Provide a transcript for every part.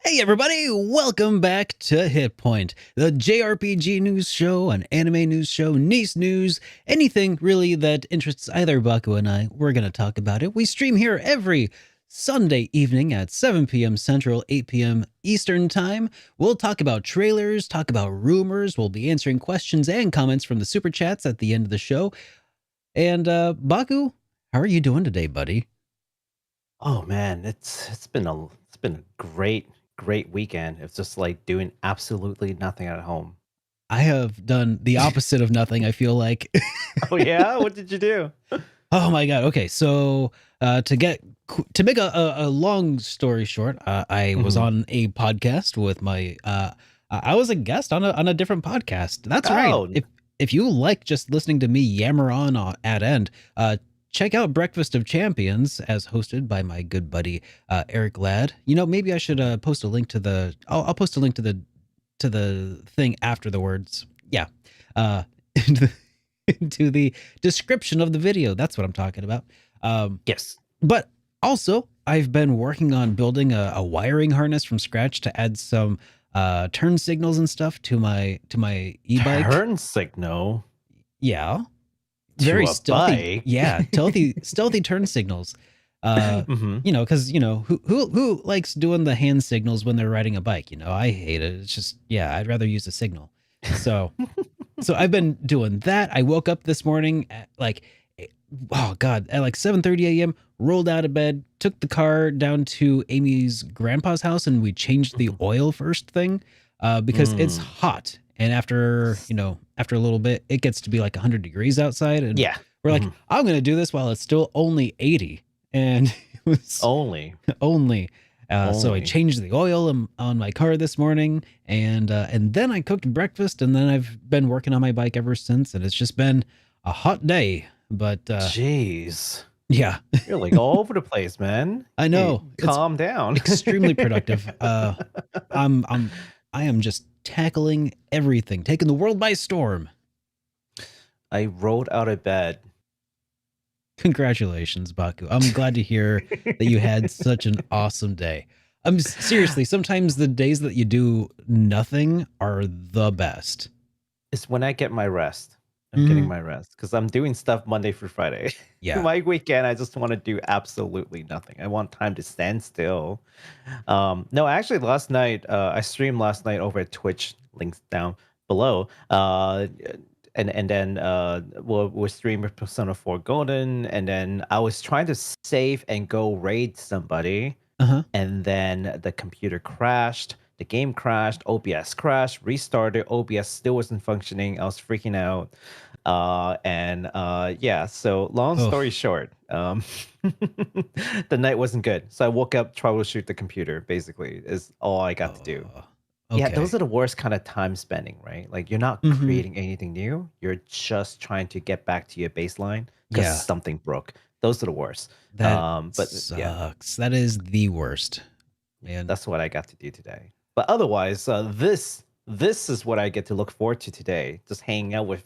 Hey everybody, welcome back to HitPoint, the JRPG news show, an anime news show, niece news, anything really that interests either Baku and I, we're going to talk about it. We stream here every Sunday evening at 7 p.m. Central, 8 p.m. Eastern Time. We'll talk about trailers, talk about rumors, we'll be answering questions and comments from the super chats at the end of the show. And Baku, how are you doing today, buddy? Oh man, it's been a great weekend. It's just like doing absolutely nothing at home. I have done the opposite of nothing, I feel like. Oh yeah, what did you do? Oh my god. Okay, so to make a long story short, I was hmm on a podcast with my I was a guest on a different podcast. That's right. Oh, If you like just listening to me yammer on at end, check out Breakfast of Champions as hosted by my good buddy Eric Ladd. You know, maybe I should post a link to the I'll post a link to the thing after the words. Yeah. Uh into the description of the video. That's what I'm talking about. yes. But also, I've been working on building a wiring harness from scratch to add some turn signals and stuff to my e-bike. Turn signal Yeah, to very a stealthy. bike. Yeah, stealthy turn signals. hmm Because who likes doing the hand signals when they're riding a bike? I hate it. It's just I'd rather use a signal. So so I've been doing that. I woke up this morning at oh god, at like 7:30 a.m., rolled out of bed, took the car down to Amy's grandpa's house, and we changed the oil first thing because it's Mm. hot. And after a little bit, it gets to be like 100 degrees outside. And Yeah. we're like, hmm I'm going to do this while it's still only 80. And it was Only. only. So I Only. changed the oil on my car this morning, and then I cooked breakfast, and then I've been working on my bike ever since, and it's just been a hot day. But Jeez. yeah, You're like all over the place, man. I Hey, know it's calm down. extremely productive. I am just tackling everything, taking the world by storm. I rolled out of bed. Congratulations, Baku. I'm glad to hear that you had such an awesome day. Seriously, sometimes the days that you do nothing are the best. It's when I get my rest. I'm getting Mhm. my rest because I'm doing stuff Monday through Friday. Yeah. My weekend, I just want to do absolutely nothing. I want time to stand still. No, actually, last night I streamed last night over at Twitch. Links down below. And then we're streaming Persona 4 Golden, and then I was trying to save and go raid somebody, Uh-huh. and then the computer crashed. The game crashed, OBS crashed, restarted, OBS still wasn't functioning. I was freaking out. Yeah, so long Oh. story short, the night wasn't good. So I woke up, troubleshoot the computer, basically, is all I got to do. Oh. Yeah, those Okay. are the worst kind of time spending, right? Like you're not Mhm. creating anything new. You're just trying to get back to your baseline because Yeah. something broke. Those are the worst. That But yeah, sucks. That is the worst, man. that's what I got to do today. But otherwise, this is what I get to look forward to today. Just hanging out with,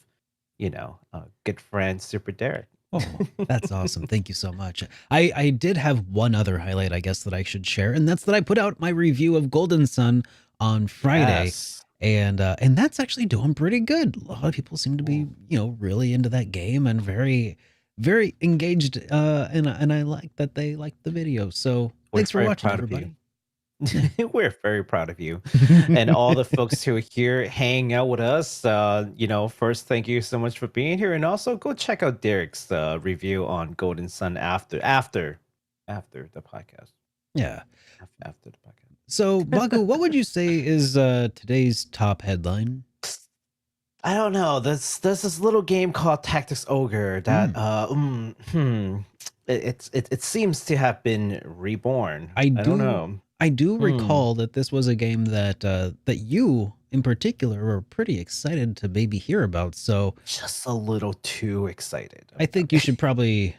good friend Super Derek. Oh, that's awesome. Thank you so much. I did have one other highlight, I guess, that I should share, and that's that I put out my review of Golden Sun on Friday, Yes. and that's actually doing pretty good. A lot of people seem to be, Ooh. really into that game and very, very engaged. And I like that they liked the video. So We're thanks for very watching, proud of you. everybody. Yeah. We're very proud of you. And all the folks who are here hanging out with us, first, thank you so much for being here. And also go check out Derek's review on Golden Sun after the podcast. Yeah. After the podcast. So, Baku, what would you say is today's top headline? I don't know. There's this little game called Tactics Ogre that Mm. it seems to have been reborn. I I don't do know. I do Hmm. recall that this was a game that you in particular were pretty excited to maybe hear about. So Just a little too excited I about think you should probably,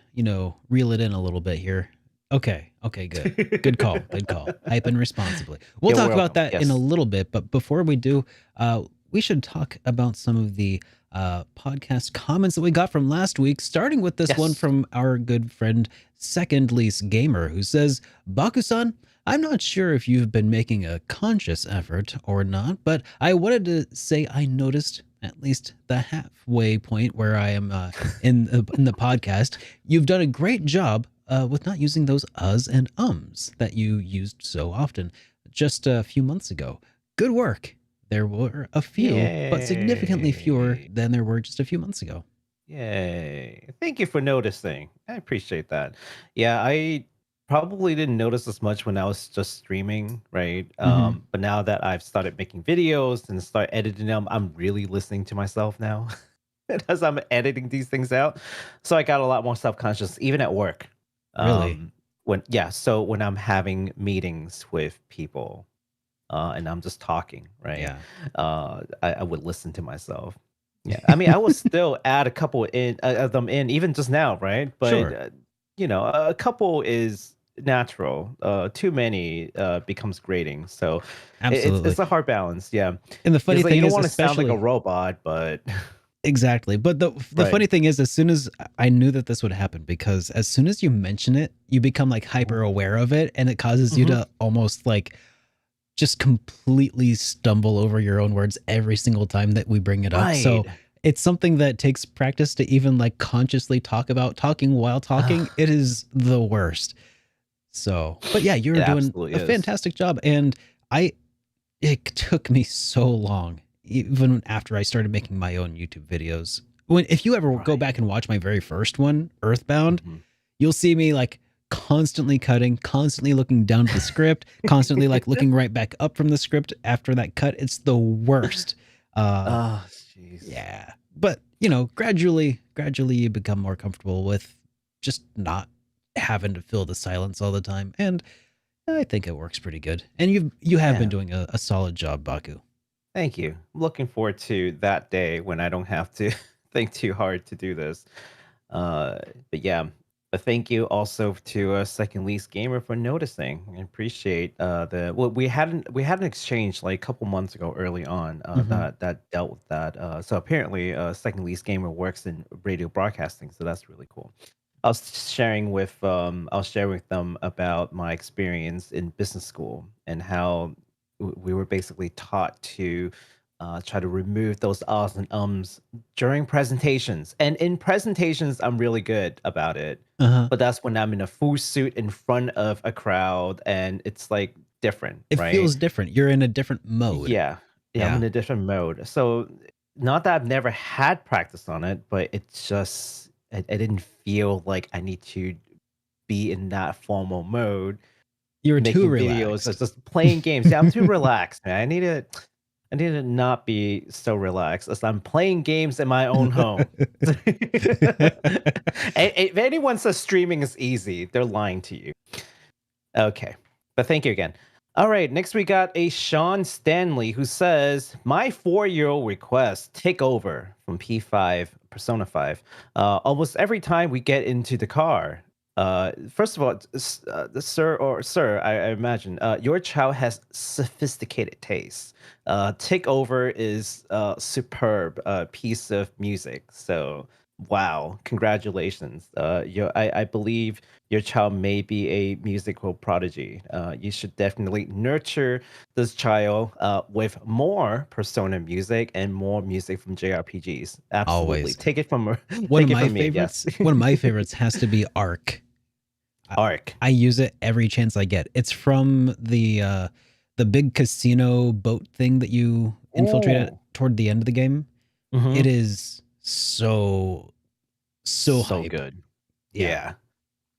reel it in a little bit here. Okay. Okay, good. Good call. it. Good call. Hyping responsibly. We'll You're talk about welcome. that in a Yes. little bit, but before we do, we should talk about some of the podcast comments that we got from last week, starting with this one Yes. from our good friend Second Lease Gamer, who says, Bakusan, I'm not sure if you've been making a conscious effort or not, but I wanted to say I noticed at least the halfway point where I am in the podcast. You've done a great job with not using those uhs and ums that you used so often just a few months ago. Good work. There were a few, but significantly fewer Yay. than there were just a few months ago. Yay. Thank you for noticing. I appreciate that. Yeah, I probably didn't notice as much when I was just streaming, right? Hmm. But now that I've started making videos and start editing them, I'm really listening to myself now as I'm editing these things out. So I got a lot more self-conscious even at work. Really? Um so when I'm having meetings with people and I'm just talking, right? Yeah. I would listen to myself. Yeah, I mean, I will still add a couple of them in, even just now, right? But Sure. a couple is natural. Too many becomes grating. So Absolutely. it's a hard balance. Yeah, And the funny because like thing you don't is, want to sound like a especially robot, but exactly. But the right. funny thing is, as soon as I knew that this would happen, because as soon as you mention it, you become like hyper aware of it, and it causes you Mm-hmm. to almost like just completely stumble over your own words every single time that we bring it up. Right. So it's something that takes practice to even like consciously talk about talking while talking. It is the worst. So, but yeah, It you're doing absolutely a is. fantastic job. And I, it took me so long, even after I started making my own YouTube videos. If you ever go Right. back and watch my very first one, Earthbound, Hmm. you'll see me like constantly cutting, constantly looking down at the script, constantly like looking right back up from the script after that cut. It's the worst. Uh, Oh, jeez. yeah, but you know, gradually you become more comfortable with just not having to fill the silence all the time, and I think it works pretty good. And you have been Yeah. doing a solid job, Baku. Thank you. I'm looking forward to that day when I don't have to think too hard to do this. Uh, but yeah, but thank you also to Second Least Gamer for noticing. I appreciate the well, we had an exchange like a couple months ago early on Hmm. that dealt with that. So apparently, Second Least Gamer works in radio broadcasting, so that's really cool. I was sharing with them about my experience in business school and how we were basically taught to try to remove those ahs and ums during presentations. And in presentations, I'm really good about it. Uh-huh. But that's when I'm in a full suit in front of a crowd and it's like different, It right? feels different. You're in a different mode. Yeah. Yeah, I'm Yeah. in a different mode. So not that I've never had practice on it, but it's just I didn't feel like I need to be in that formal mode You're too making videos or relaxed. just playing games. Yeah, I'm too relaxed, man. I need to not be so relaxed as I'm playing games in my own home. If anyone says streaming is easy, they're lying to you. Okay. But thank you again. All right. Next, we got a Sean Stanley who says, my 4-year-old request take over from P5, Persona 5. Almost every time we get into the car. First of all, the sir, I imagine your child has sophisticated taste. Take over is a superb piece of music. So, wow, congratulations. I believe your child may be a musical prodigy. You should definitely nurture this child with more Persona music and more music from JRPGs. Absolutely, Always. take it from One of take it my from me. Yes, favorites, one of my favorites has to be Arc. I, Arc. I use it every chance I get. It's from the big casino boat thing that you infiltrate at Oh, toward the end of the game. hmm, It is so so hype. good. Yeah. Yeah,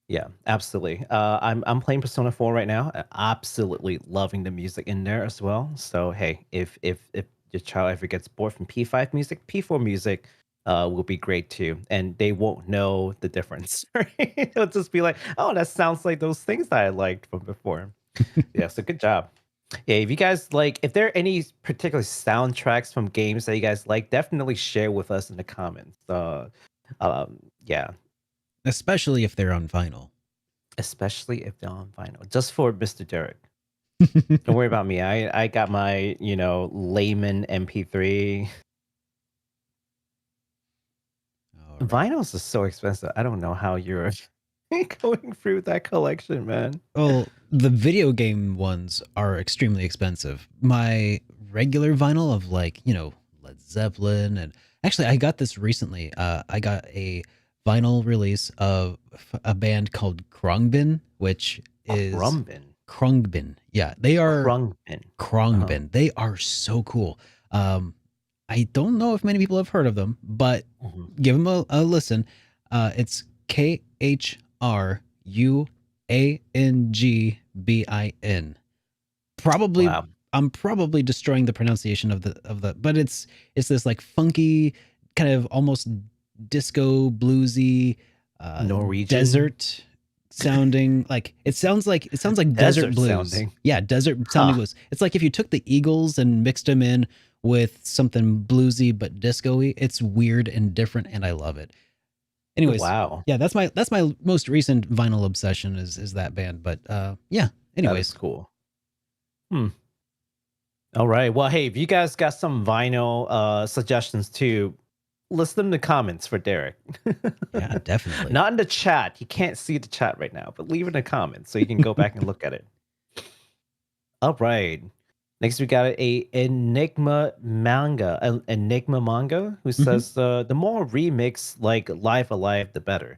yeah, absolutely. I'm playing Persona 4 right now. Absolutely loving the music in there as well. So hey, if your child ever gets bored from P5 music, P4 music will be great too, and they won't know the difference. Right? They'll just be like, "Oh, that sounds like those things that I liked from before." Yeah, so good job. Yeah, if you guys like, if there are any particular soundtracks from games that you guys like, definitely share with us in the comments. Yeah, Especially if they're on vinyl. especially if they're on vinyl. Just for Mr. Derek. Don't worry about me. I got my, layman MP3. All right. Vinyls is so expensive. I don't know how you're going through that collection, man. Well, the video game ones are extremely expensive. My regular vinyl of like, Led Zeppelin, and actually I got this recently. I got a vinyl release of a band called Khruangbin, which is Crumbin. Khruangbin. Yeah, they are Krungbin. Uh-huh. Khruangbin. They are so cool. I don't know if many people have heard of them, but Mhm. give them a listen. It's Khruangbin. Probably, Wow. I'm probably destroying the pronunciation of the, but it's this like funky, kind of almost disco bluesy, Norwegian. desert sounding. Like it sounds like desert Desert blues. sounding. Yeah, desert sounding Huh. blues. It's like if you took the Eagles and mixed them in with something bluesy but disco-y. It's weird and different, and I love it. Anyways, Wow. yeah, that's my most recent vinyl obsession is that band. But yeah. That is Anyways, cool. Hmm. All right. Well, hey, if you guys got some vinyl suggestions too, list them in the comments for Derek. yeah, definitely. Not in the chat. You can't see the chat right now, but leave it in the comments so you can go back and look at it. All right. Next, we got a Enigma manga, who Mhm. says the more remix like Live Alive, the better.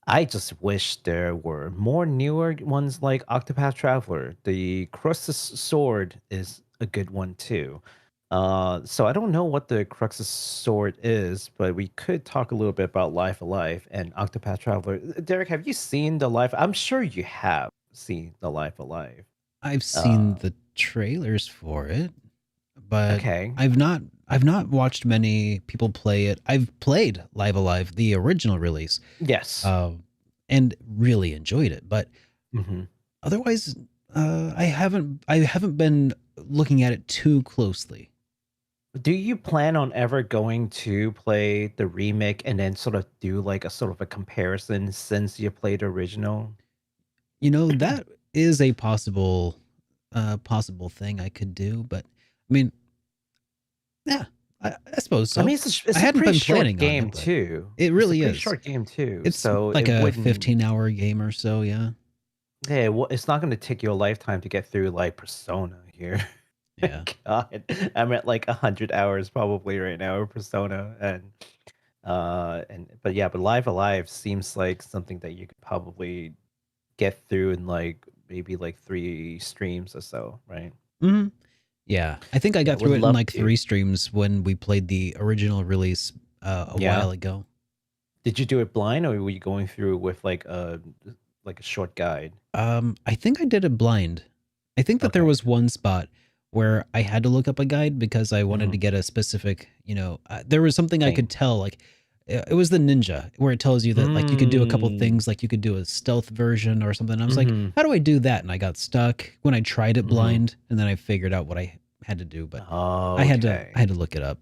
I just wish there were more newer ones like Octopath Traveler. The Crux's Sword is a good one too. So I don't know what the Crux's Sword is, but we could talk a little bit about Life Alive and Octopath Traveler. Derek, have you seen the Life? I'm sure you have seen the Life Alive. I've seen Uh, the trailers for it, but okay. I've not watched many people play it. I've played Live Alive, the original release, Yes. uh, and really enjoyed it. But Hmm. otherwise, I haven't been looking at it too closely. Do you plan on ever going to play the remake and then sort of do like a sort of a comparison since you played the original? That is a possible thing I could do, but I mean, yeah, I suppose I so. mean, I it's a hadn't pretty been short planning on game it, but too. it It's a really pretty is. short game too, It's so like it a wouldn't. 15-hour game or so, yeah. Yeah, well, it's not going to take you a lifetime to get through like Persona here. Yeah. God, I'm at like 100 hours probably right now of Persona, and but yeah, but Live Alive seems like something that you could probably get through in like maybe like 3 streams or so, right? Mhm. Yeah, I think I Yeah, got would through it in love like to. 3 streams when we played the original release, a Yeah. while ago. Did you do it blind or were you going through with like a short guide? I think I did it blind. I think that there Okay. was one spot where I had to look up a guide because I wanted Hmm. to get a specific, there was something I could Thing. tell, like it was the ninja where it tells you that like you could do a couple Mm. things, like you could do a stealth version or something. I was like, Mhm. how do I do that? And I got stuck when I tried it Mhm. blind, and then I figured out what I had to do, but I Okay. had to look it up.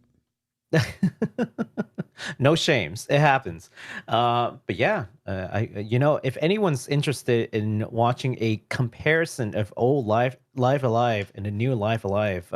No shames. It happens. But yeah, if anyone's interested in watching a comparison of old Live Alive and the new Live Alive,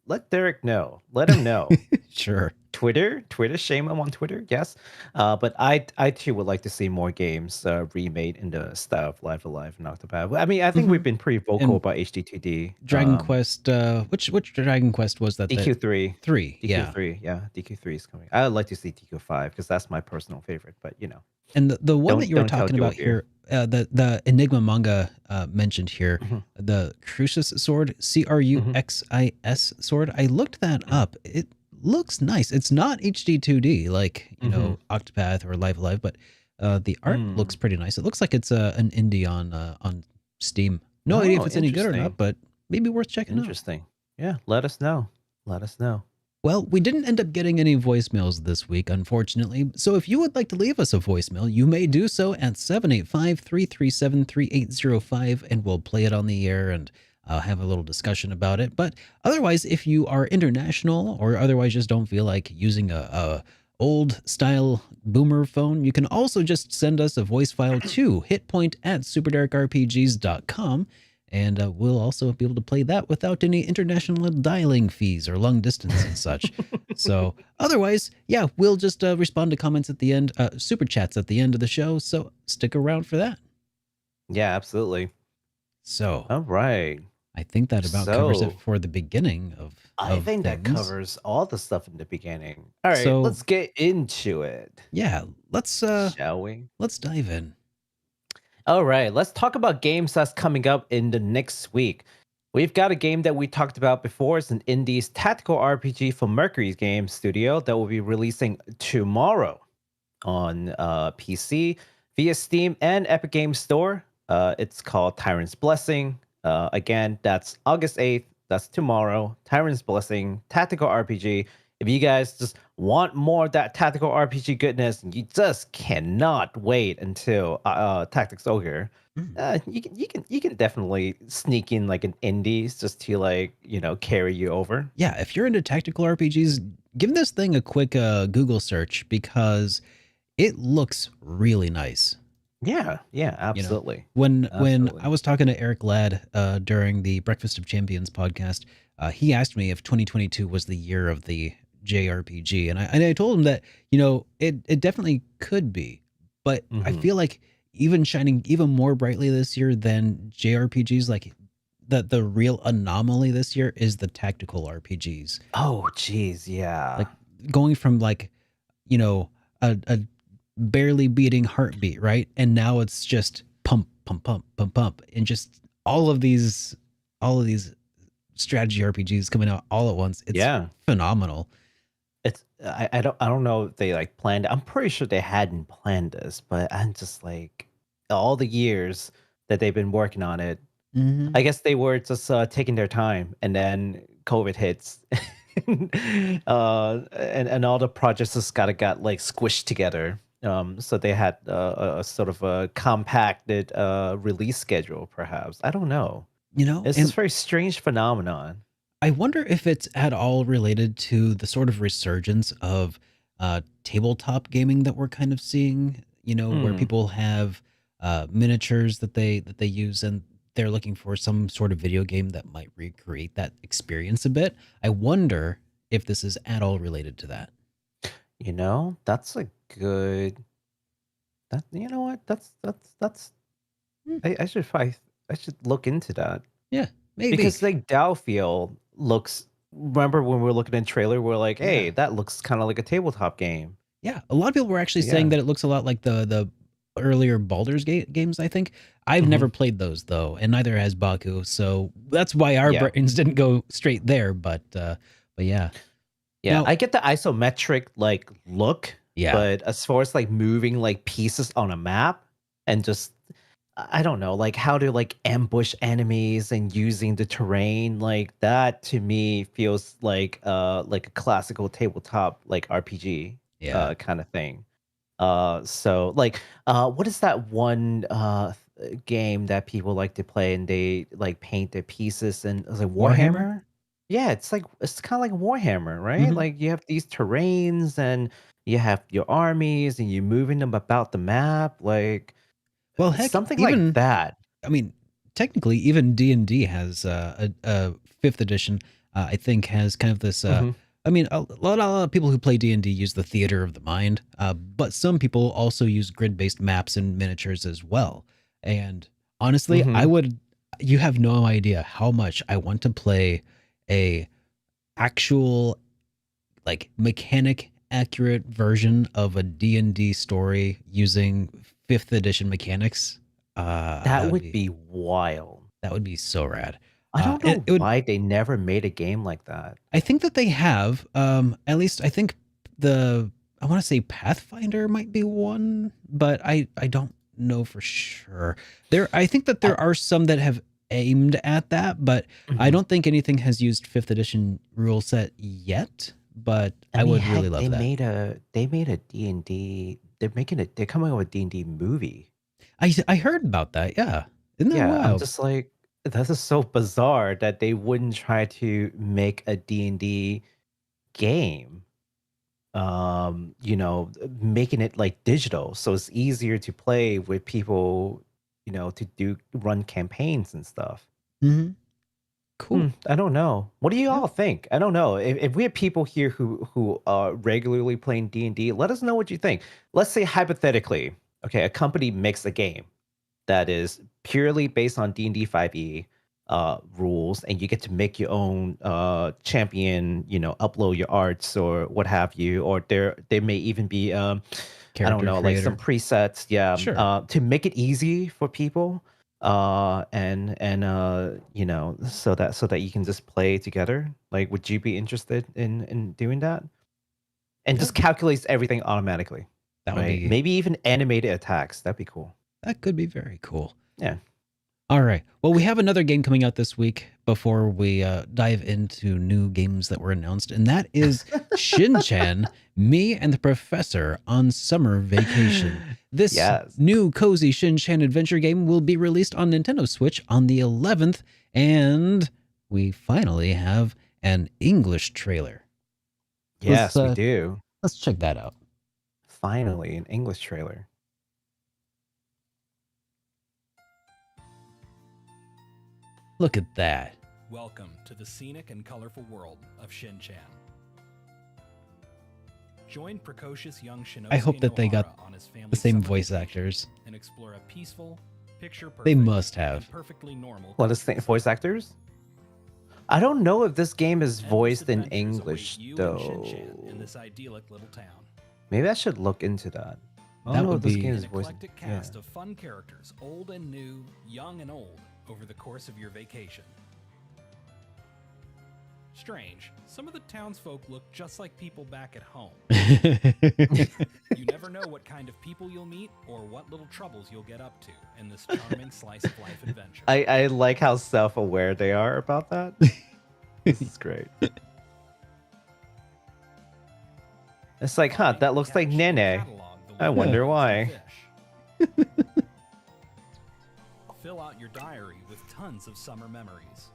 let Derek know. Let him know. Sure. Twitter, shame him on Twitter, yes. But I too would like to see more games remade in the style of Live Alive and Octopath. I mean, I think Hmm. we've been pretty vocal And about HD2D. Dragon Quest, which Dragon Quest was that? That DQ3, 3, yeah. DQ3, yeah, DQ3 is coming. I would like to see DQ5 because that's my personal favorite. But And the one that you were don't tell talking Joel about here. here, the Enigma manga mentioned here, Hmm. the Cruxis sword, Hmm. Cruxis sword. I looked that up. It looks nice. It's not HD 2D like Hmm. Octopath or Live Alive, but the art looks Mm. pretty nice. It looks like it's an indie on Steam. No idea if Oh, it's any good or not, interesting, but maybe worth checking out. interesting. Yeah, let us know. Let us know. Well, we didn't end up getting any voicemails this week, unfortunately. So if you would like to leave us a voicemail, you may do so at 785-337-3805, and we'll play it on the air and have a little discussion about it. But otherwise, if you are international or otherwise just don't feel like using a old style boomer phone, you can also just send us a voice file to hitpoint@superdarkrpgs.com, And we'll also be able to play that without any international dialing fees or long distance and such. So otherwise, yeah, we'll just respond to comments at the end, super chats at the end of the show. So stick around for that. Yeah, absolutely. So All right. I think that about covers it So for the beginning I of think that things. covers all the stuff in the beginning. All right, So let's get into it, yeah, shall we? let's dive in. All right, let's talk about games that's coming up in the next week. We've got a game that we talked about before. It's an indie tactical RPG from Mercury's Game Studio that will be releasing tomorrow on PC via Steam and Epic Games Store. It's called Tyrant's Blessing. Again, that's August 8th. That's tomorrow. Tyrant's Blessing, tactical RPG. If you guys just want more of that tactical RPG goodness, you just cannot wait until Tactics Ogre. Mm. You can definitely sneak in like an indies just to like carry you over. Yeah, if you're into tactical RPGs, give this thing a quick Google search because it looks really nice. Yeah, You know, absolutely, when I absolutely. was talking to Eric Ladd during the Breakfast of Champions podcast, he asked me if 2022 was the year of the JRPG, and I told him that it definitely could be, but I Hmm. feel like even shining even more brightly this year than JRPGs, like the real anomaly this year is the tactical RPGs, Oh, geez, yeah. like going from like a barely beating heartbeat, right? And now it's just pump, pump, pump, pump, pump, and just all of these strategy RPGs coming out all at once. It's Yeah. phenomenal. I don't know if they like planned. I'm pretty sure they hadn't planned this, but I'm just like all the years that they've been working on it. Hmm. I guess they were just taking their time, and then COVID hits, and all the projects just got like squished together. So they had a sort of a compacted release schedule, perhaps. I don't know. It's this And very strange phenomenon. I wonder if it's at all related to the sort of resurgence of tabletop gaming that we're kind of seeing, where Hmm. people have miniatures that they use and they're looking for some sort of video game that might recreate that experience a bit. I wonder if this is at all related to that. That's a good. That you know what? That's. Hmm, I should look into that yeah, maybe. because like Dowfield looks. Remember when we were looking at the trailer, we're like, Yeah. hey, that looks kind of like a tabletop game. Yeah, a lot of people were actually saying Yeah. that it looks a lot like the earlier Baldur's Gate games, I think. I've Hmm. never played those though, and neither has Baku, so that's why our Yeah. brains didn't go straight there, but yeah. Yeah. Now, I get the isometric like look, yeah. but as far as like moving like pieces on a map and just I don't know, like how to like ambush enemies and using the terrain like that to me feels like a classical tabletop like RPG Yeah. kind of thing. So like what is that one game that people like to play and they like paint their pieces and it's like Warhammer? Warhammer? Yeah, it's kind of like Warhammer, right? Mhm. Like you have these terrains and you have your armies and you're moving them about the map like Well, heck, something like even that. I mean, technically, even D&D has a fifth edition. I think has kind of this. Mhm. I mean, a lot of people who play D&D use the theater of the mind, but some people also use grid-based maps and miniatures as well. And honestly, I Mhm. would. You have no idea how much I want to play a actual like mechanic accurate version of a D&D story using fifth edition mechanics. That would be wild. That would be so rad. I don't And know it would. why they never made a game like that. I think that they have. At least I think the. I want to say Pathfinder might be one, but I don't know for sure. I think that I there are some that have aimed at that, but I Mhm. don't think anything has used fifth edition rule set yet. But I I mean, would really heck, love that. they made a D&D. They're coming out with D&D movie. I heard about that. Yeah, isn't that Yeah, I'm wild? just like, this is so bizarre that they wouldn't try to make a D&D game. Making it like digital, so it's easier to play with people, to do run campaigns and stuff. Mm-hmm. Cool. I don't know. What do you Yeah. all think? I don't know. If we have people here who are regularly playing D&D, let us know what you think. Let's say hypothetically, okay, a company makes a game that is purely based on D&D 5e rules, and you get to make your own champion, upload your arts or what have you, or there may even be I don't Character know, like some creator. presets, yeah, Sure. to make it easy for people, so that you can just play together. Like, would you be interested in doing that? And Yeah. just calculates everything automatically, That would right? be, Maybe even animated attacks. That'd be cool. that could be very cool. Yeah. All right. Well, we have another game coming out this week before we dive into new games that were announced, and that is Shin-Chan, Me and the Professor on Summer Vacation. This Yes. new cozy Shin-Chan adventure game will be released on Nintendo Switch on the 11th, and we finally have an English trailer. Yes, we do. Let's check that out. Finally, an English trailer. Look at that. Welcome to the scenic and colorful world of Shin-Chan. Join precocious young Shinosuke I hope that they got Nohara on his the family's same summer voice vacation actors. and explore a peaceful, picture-perfect, They must have. and perfectly normal What is the voice actors? I don't know if this game is voiced in English though. in this idyllic little town. Maybe I should look into that. I That don't know would if this be- game An is voiced. eclectic cast of fun characters, old and new, young and old, over the course of your vacation. Strange, some of the townsfolk look just like people back at home. You never know what kind of people you'll meet or what little troubles you'll get up to in this charming slice of life adventure. I like how self-aware they are about that. This is great. It's like, huh, that looks like Nene. I wonder why. Fill out your diary with tons of summer memories.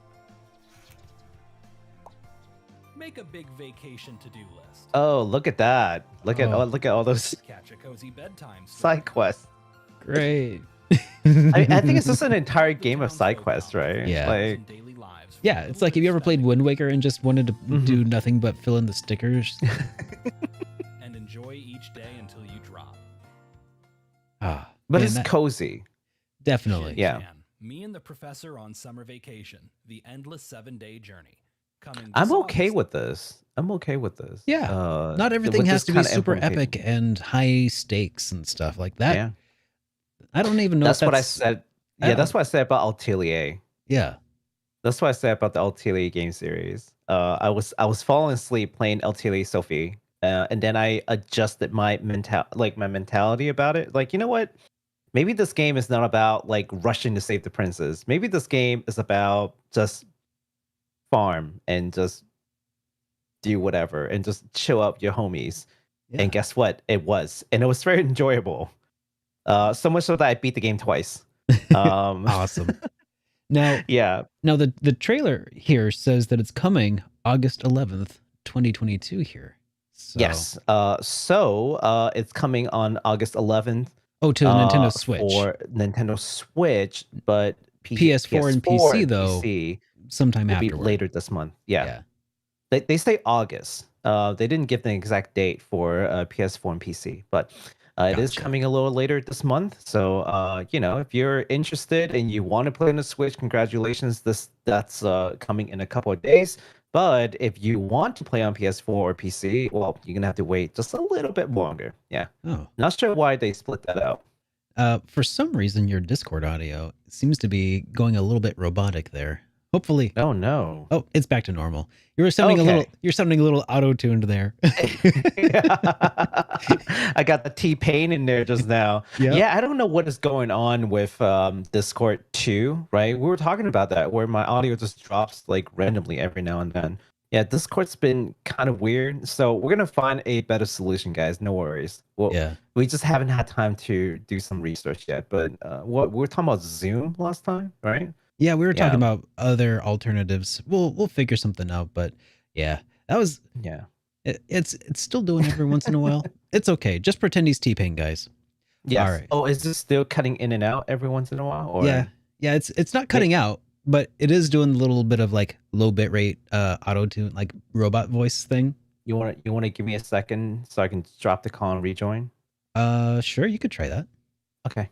Make a big vacation to-do list. Oh, look at that. Look at Oh. look at all those Catch a cozy bedtime story. side quests. Great. I think it's just an entire game of side quests, right? Yeah. Like, Daily lives for Yeah, it's like, have you ever played Wind Waker and just wanted to do nothing but fill in the stickers? and enjoy each day until you drop. Ah, but man, it's that- cozy. definitely. Yeah. Shin-Chan, Me and the Professor on Summer Vacation, the endless 7-day journey. Coming I'm this okay August. with this. I'm okay with this. Yeah. Not everything with has this to be kinda super implementation. epic and high stakes and stuff like that. Yeah. I don't even know That's if what I that's said. I Yeah, that's what I said about Atelier. Yeah. That's what I said about the Atelier game series. I was falling asleep playing Atelier Sophie, and then I adjusted my mentality about it. Like, you know what? Maybe this game is not about like rushing to save the princess. Maybe this game is about just farm and just do whatever and just chill out with your homies. Yeah. And guess what? It was, and it was very enjoyable. So much so that I beat the game twice. Awesome. Now, Yeah. the trailer here says that it's coming August 11th, 2022 here. So, Yes. It's coming on August 11th. Oh, to the Nintendo Switch. For Nintendo Switch, but PS4 and PC, and though, PC sometime will be afterward. later this month. Yeah. They say August. They didn't give the exact date for PS4 and PC, but it is Gotcha. coming a little later this month. So if you're interested and you want to play on the Switch, congratulations. That's coming in a couple of days. But if you want to play on PS4 or PC, well, you're gonna have to wait just a little bit longer. Yeah. Oh. Not sure why they split that out. For some reason, your Discord audio seems to be going a little bit robotic there. Hopefully. Oh no. Oh, it's back to normal. You're sounding a little auto-tuned there. I got the T-Pain in there just now. Yep. Yeah, I don't know what is going on with Discord 2, right? We were talking about that, where my audio just drops like randomly every now and then. Yeah, Discord's been kind of weird. So we're going to find a better solution, guys. No worries. Well, Yeah. we just haven't had time to do some research yet. But what we were talking about Zoom last time, right? Yeah, we were talking Yeah. about other alternatives. We'll figure something out, but yeah, that was Yeah. it's still doing every once in a while. It's okay. Just pretend he's T-Pain, guys. Yes. All right. Oh, is this still cutting in and out every once in a while? Or Yeah. Yeah, it's not cutting out, but it is doing a little bit of like low bit rate auto tune, like robot voice thing. You want to give me a second so I can drop the call and rejoin? Sure, you could try that. Okay.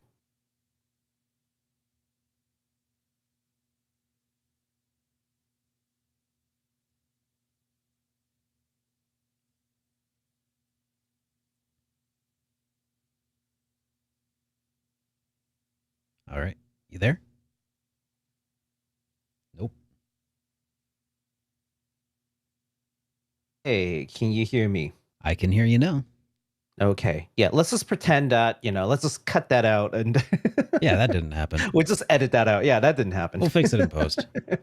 All right, you there? Nope. Hey, can you hear me? I can hear you now. Okay. Yeah, let's just pretend that, let's just cut that out and Yeah, that didn't happen. we'll just edit that out. Yeah, that didn't happen. We'll fix it in post. Yeah,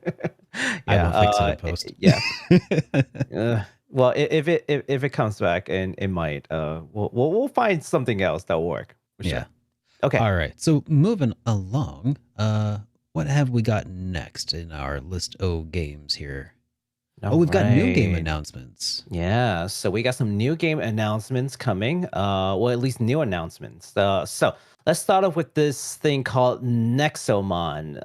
I will fix it in post. Yeah. Well, if it comes back, and it might, we'll find something else that'll work. For sure. Yeah. Okay. All right. So moving along, what have we got next in our list of games here? Oh, we've got new game Alright. announcements. Yeah, so we got some new game announcements coming. Well, at least new announcements. So let's start off with this thing called Nexomon.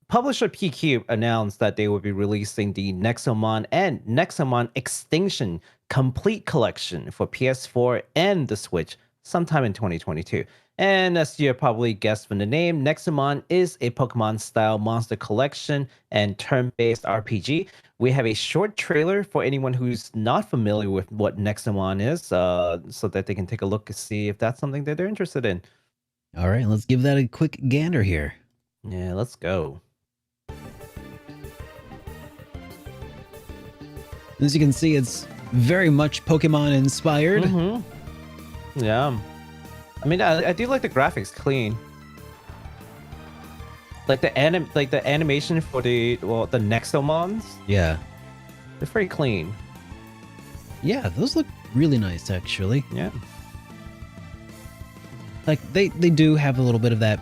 Publisher PQ announced that they will be releasing the Nexomon and Nexomon Extinction Complete Collection for PS4 and the Switch sometime in 2022. And as you probably guessed from the name, Nexomon is a Pokemon-style monster collection and turn-based RPG. We have a short trailer for anyone who's not familiar with what Nexomon is, so that they can take a look to see if that's something that they're interested in. All right, let's give that a quick gander here. Yeah, let's go. As you can see, it's very much Pokemon inspired. Mm-hmm. Yeah. I mean, I do like the graphics clean. Like the animation for the Nexomons, Yeah. they're very clean. Yeah, those look really nice, actually. Yeah. Like, they do have a little bit of that,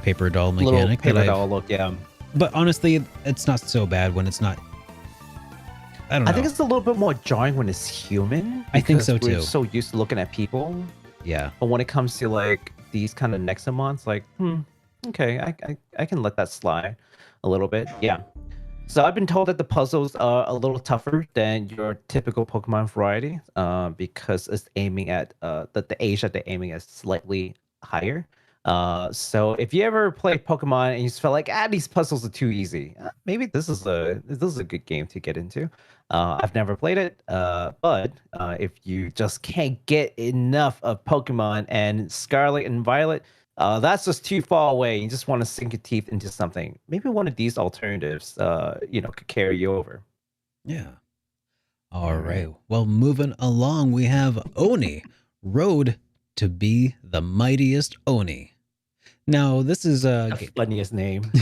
paper doll mechanic. Little paper that doll look, yeah. But honestly, it's not so bad when it's not. I don't know. I think it's a little bit more jarring when it's human. I think because so, we're too. so used to looking at people. Yeah. But when it comes to like these kind of Nexomons, like, okay, I can let that slide a little bit. Yeah. So I've been told that the puzzles are a little tougher than your typical Pokemon variety, because it's aiming at the age that they're aiming at is slightly higher. So if you ever play Pokemon and you just felt like these puzzles are too easy, maybe this is a good game to get into. I've never played it, but if you just can't get enough of Pokemon and Scarlet and Violet, that's just too far away. You just want to sink your teeth into something. Maybe one of these alternatives, could carry you over. Yeah. All right. Well, moving along, we have Oni, Road to be the Mightiest Oni. Now, this is The funniest name.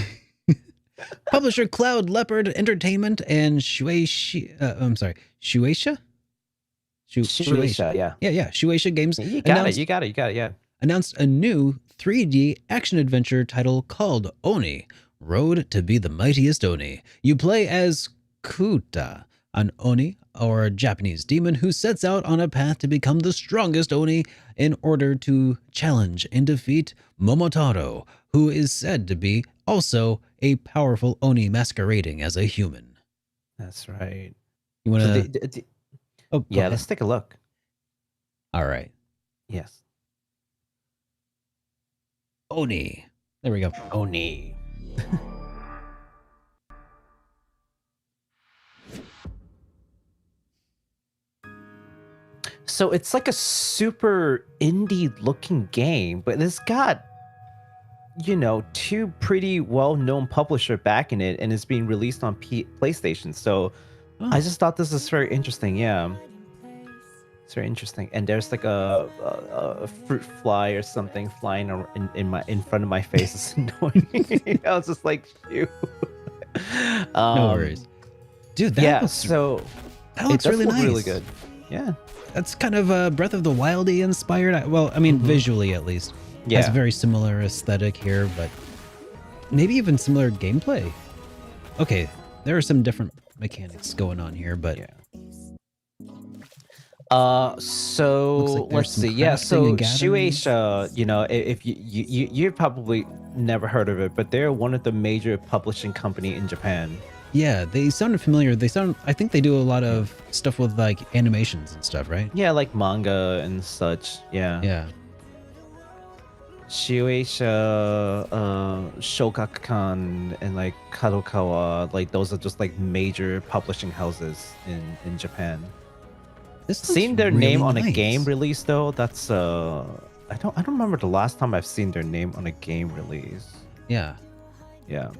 publisher Cloud Leopard Entertainment and Shueisha. Shueisha? Shueisha, yeah. Yeah. Shueisha Games You got it, yeah. announced a new 3D action adventure title called Oni, Road to be the Mightiest Oni. You play as Kuta, an Oni, or a Japanese demon who sets out on a path to become the strongest Oni in order to challenge and defeat Momotaro, who is said to be also a powerful Oni masquerading as a human. That's right. You want So to... Oh, go yeah, ahead. let's take a look. All right. Yes. Oni. There we go. Oni. So it's like a super indie looking game, but it's got, two pretty well-known publisher backing it, and it's being released on PlayStation. So I just thought this is very interesting. Yeah. It's very interesting. And there's like a fruit fly or something flying in front of my face. It's annoying. I was just like, phew. No worries. Dude, that looks really nice. Really good. Yeah. That's kind of Breath of the Wildy inspired. Well, I mean, visually at least. Yeah. Has a very similar aesthetic here, but maybe even similar gameplay. Okay, there are some different mechanics going on here, but Yeah. Looks So like there's let's some see. Yeah. crafting So and gathering. Shueisha, if you're probably never heard of it, but they're one of the major publishing company in Japan. Yeah, they sounded familiar. I think they do a lot of stuff with like animations and stuff, right? Yeah, like manga and such. Yeah. Yeah. Shueisha, Shogakukan, and like Kadokawa, like those are just like major publishing houses in Japan. This looks Seeing their really name on a nice. game release though, that's I don't remember the last time I've seen their name on a game release. Yeah. Yeah.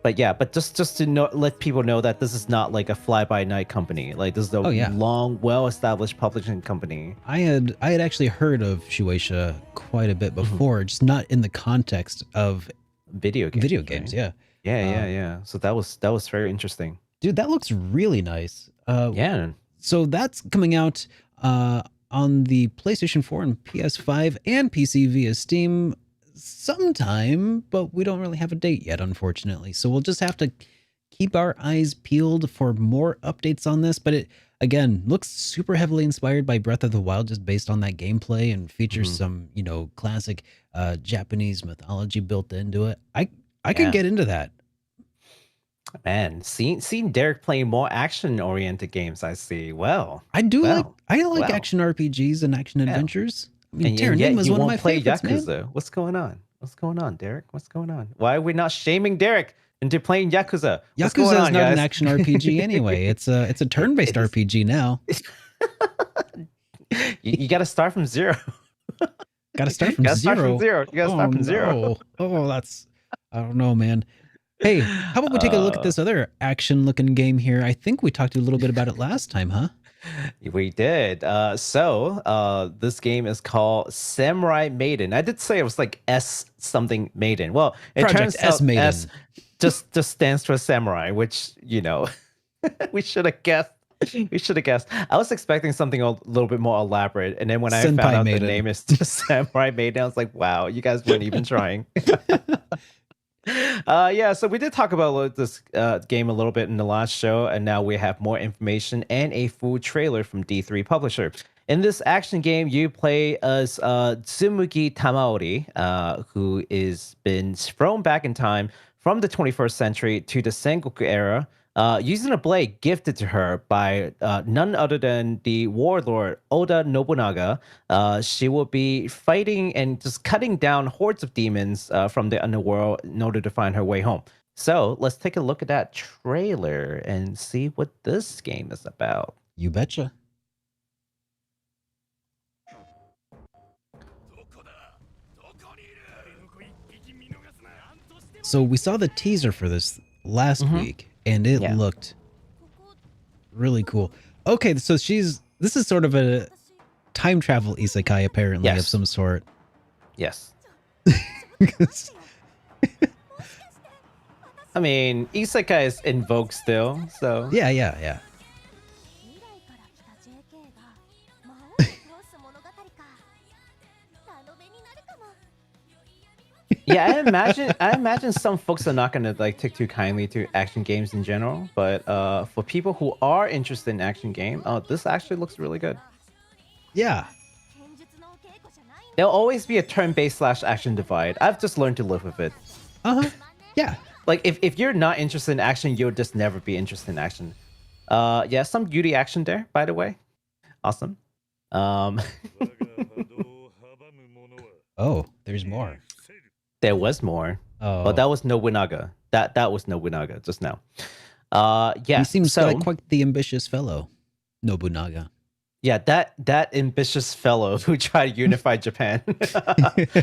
But just to let people know that this is not like a fly by night company. Like this is a long, well established publishing company. I had actually heard of Shueisha quite a bit before, just not in the context of video games. Right? Yeah. Yeah. So that was very interesting. Dude, that looks really nice. Yeah. So that's coming out on the PlayStation 4 and PS5 and PC via Steam sometime, but we don't really have a date yet, unfortunately. So we'll just have to keep our eyes peeled for more updates on this. But it, again, looks super heavily inspired by Breath of the Wild, just based on that gameplay, and features some, classic Japanese mythology built into it. I could get into that. Man, seeing Derek playing more action-oriented games, I see. Well, I like action RPGs and action adventures. I mean, and yet was you one of won't my play favorites, Yakuza. man. What's going on? What's going on, Derek? What's going on? Why are we not shaming Derek into playing Yakuza? Yakuza is not an action RPG anyway. It's a turn-based RPG now. You got to start from zero. Got to start from zero. You got to start from zero. Oh, that's, I don't know, man. Hey, how about we take a look at this other action-looking game here? I think we talked a little bit about it last time, huh? We did. So this game is called Samurai Maiden. I did say it was like S something Maiden. Well, it Project turns S out Maiden. S just stands for samurai, which we should have guessed. We should have guessed. I was expecting something a little bit more elaborate, and then when I found out the name is just Samurai Maiden, I was like, "Wow, you guys weren't even trying." So we did talk about this game a little bit in the last show, and now we have more information and a full trailer from D3 Publisher. In this action game, you play as Tsumugi Tamaori, who is been thrown back in time from the 21st century to the Sengoku era, using a blade gifted to her by none other than the warlord Oda Nobunaga. She will be fighting and just cutting down hordes of demons from the underworld in order to find her way home. So let's take a look at that trailer and see what this game is about. You betcha. So we saw the teaser for this last week, and it looked really cool. Okay, so this is sort of a time travel isekai, apparently, of some sort. Yes. I mean, isekai is in vogue still, so yeah. Yeah, I imagine some folks are not gonna like take too kindly to action games in general, but for people who are interested in action game, this actually looks really good. Yeah. There'll always be a turn-based / action divide. I've just learned to live with it. Yeah. Like if you're not interested in action, you'll just never be interested in action. Yeah, some beauty action there, by the way. Awesome. Oh, there's more. There was more. Oh, well, that was Nobunaga. That was Nobunaga just now. Yeah. He seems like quite the ambitious fellow, Nobunaga. Yeah, that ambitious fellow who tried to unify Japan,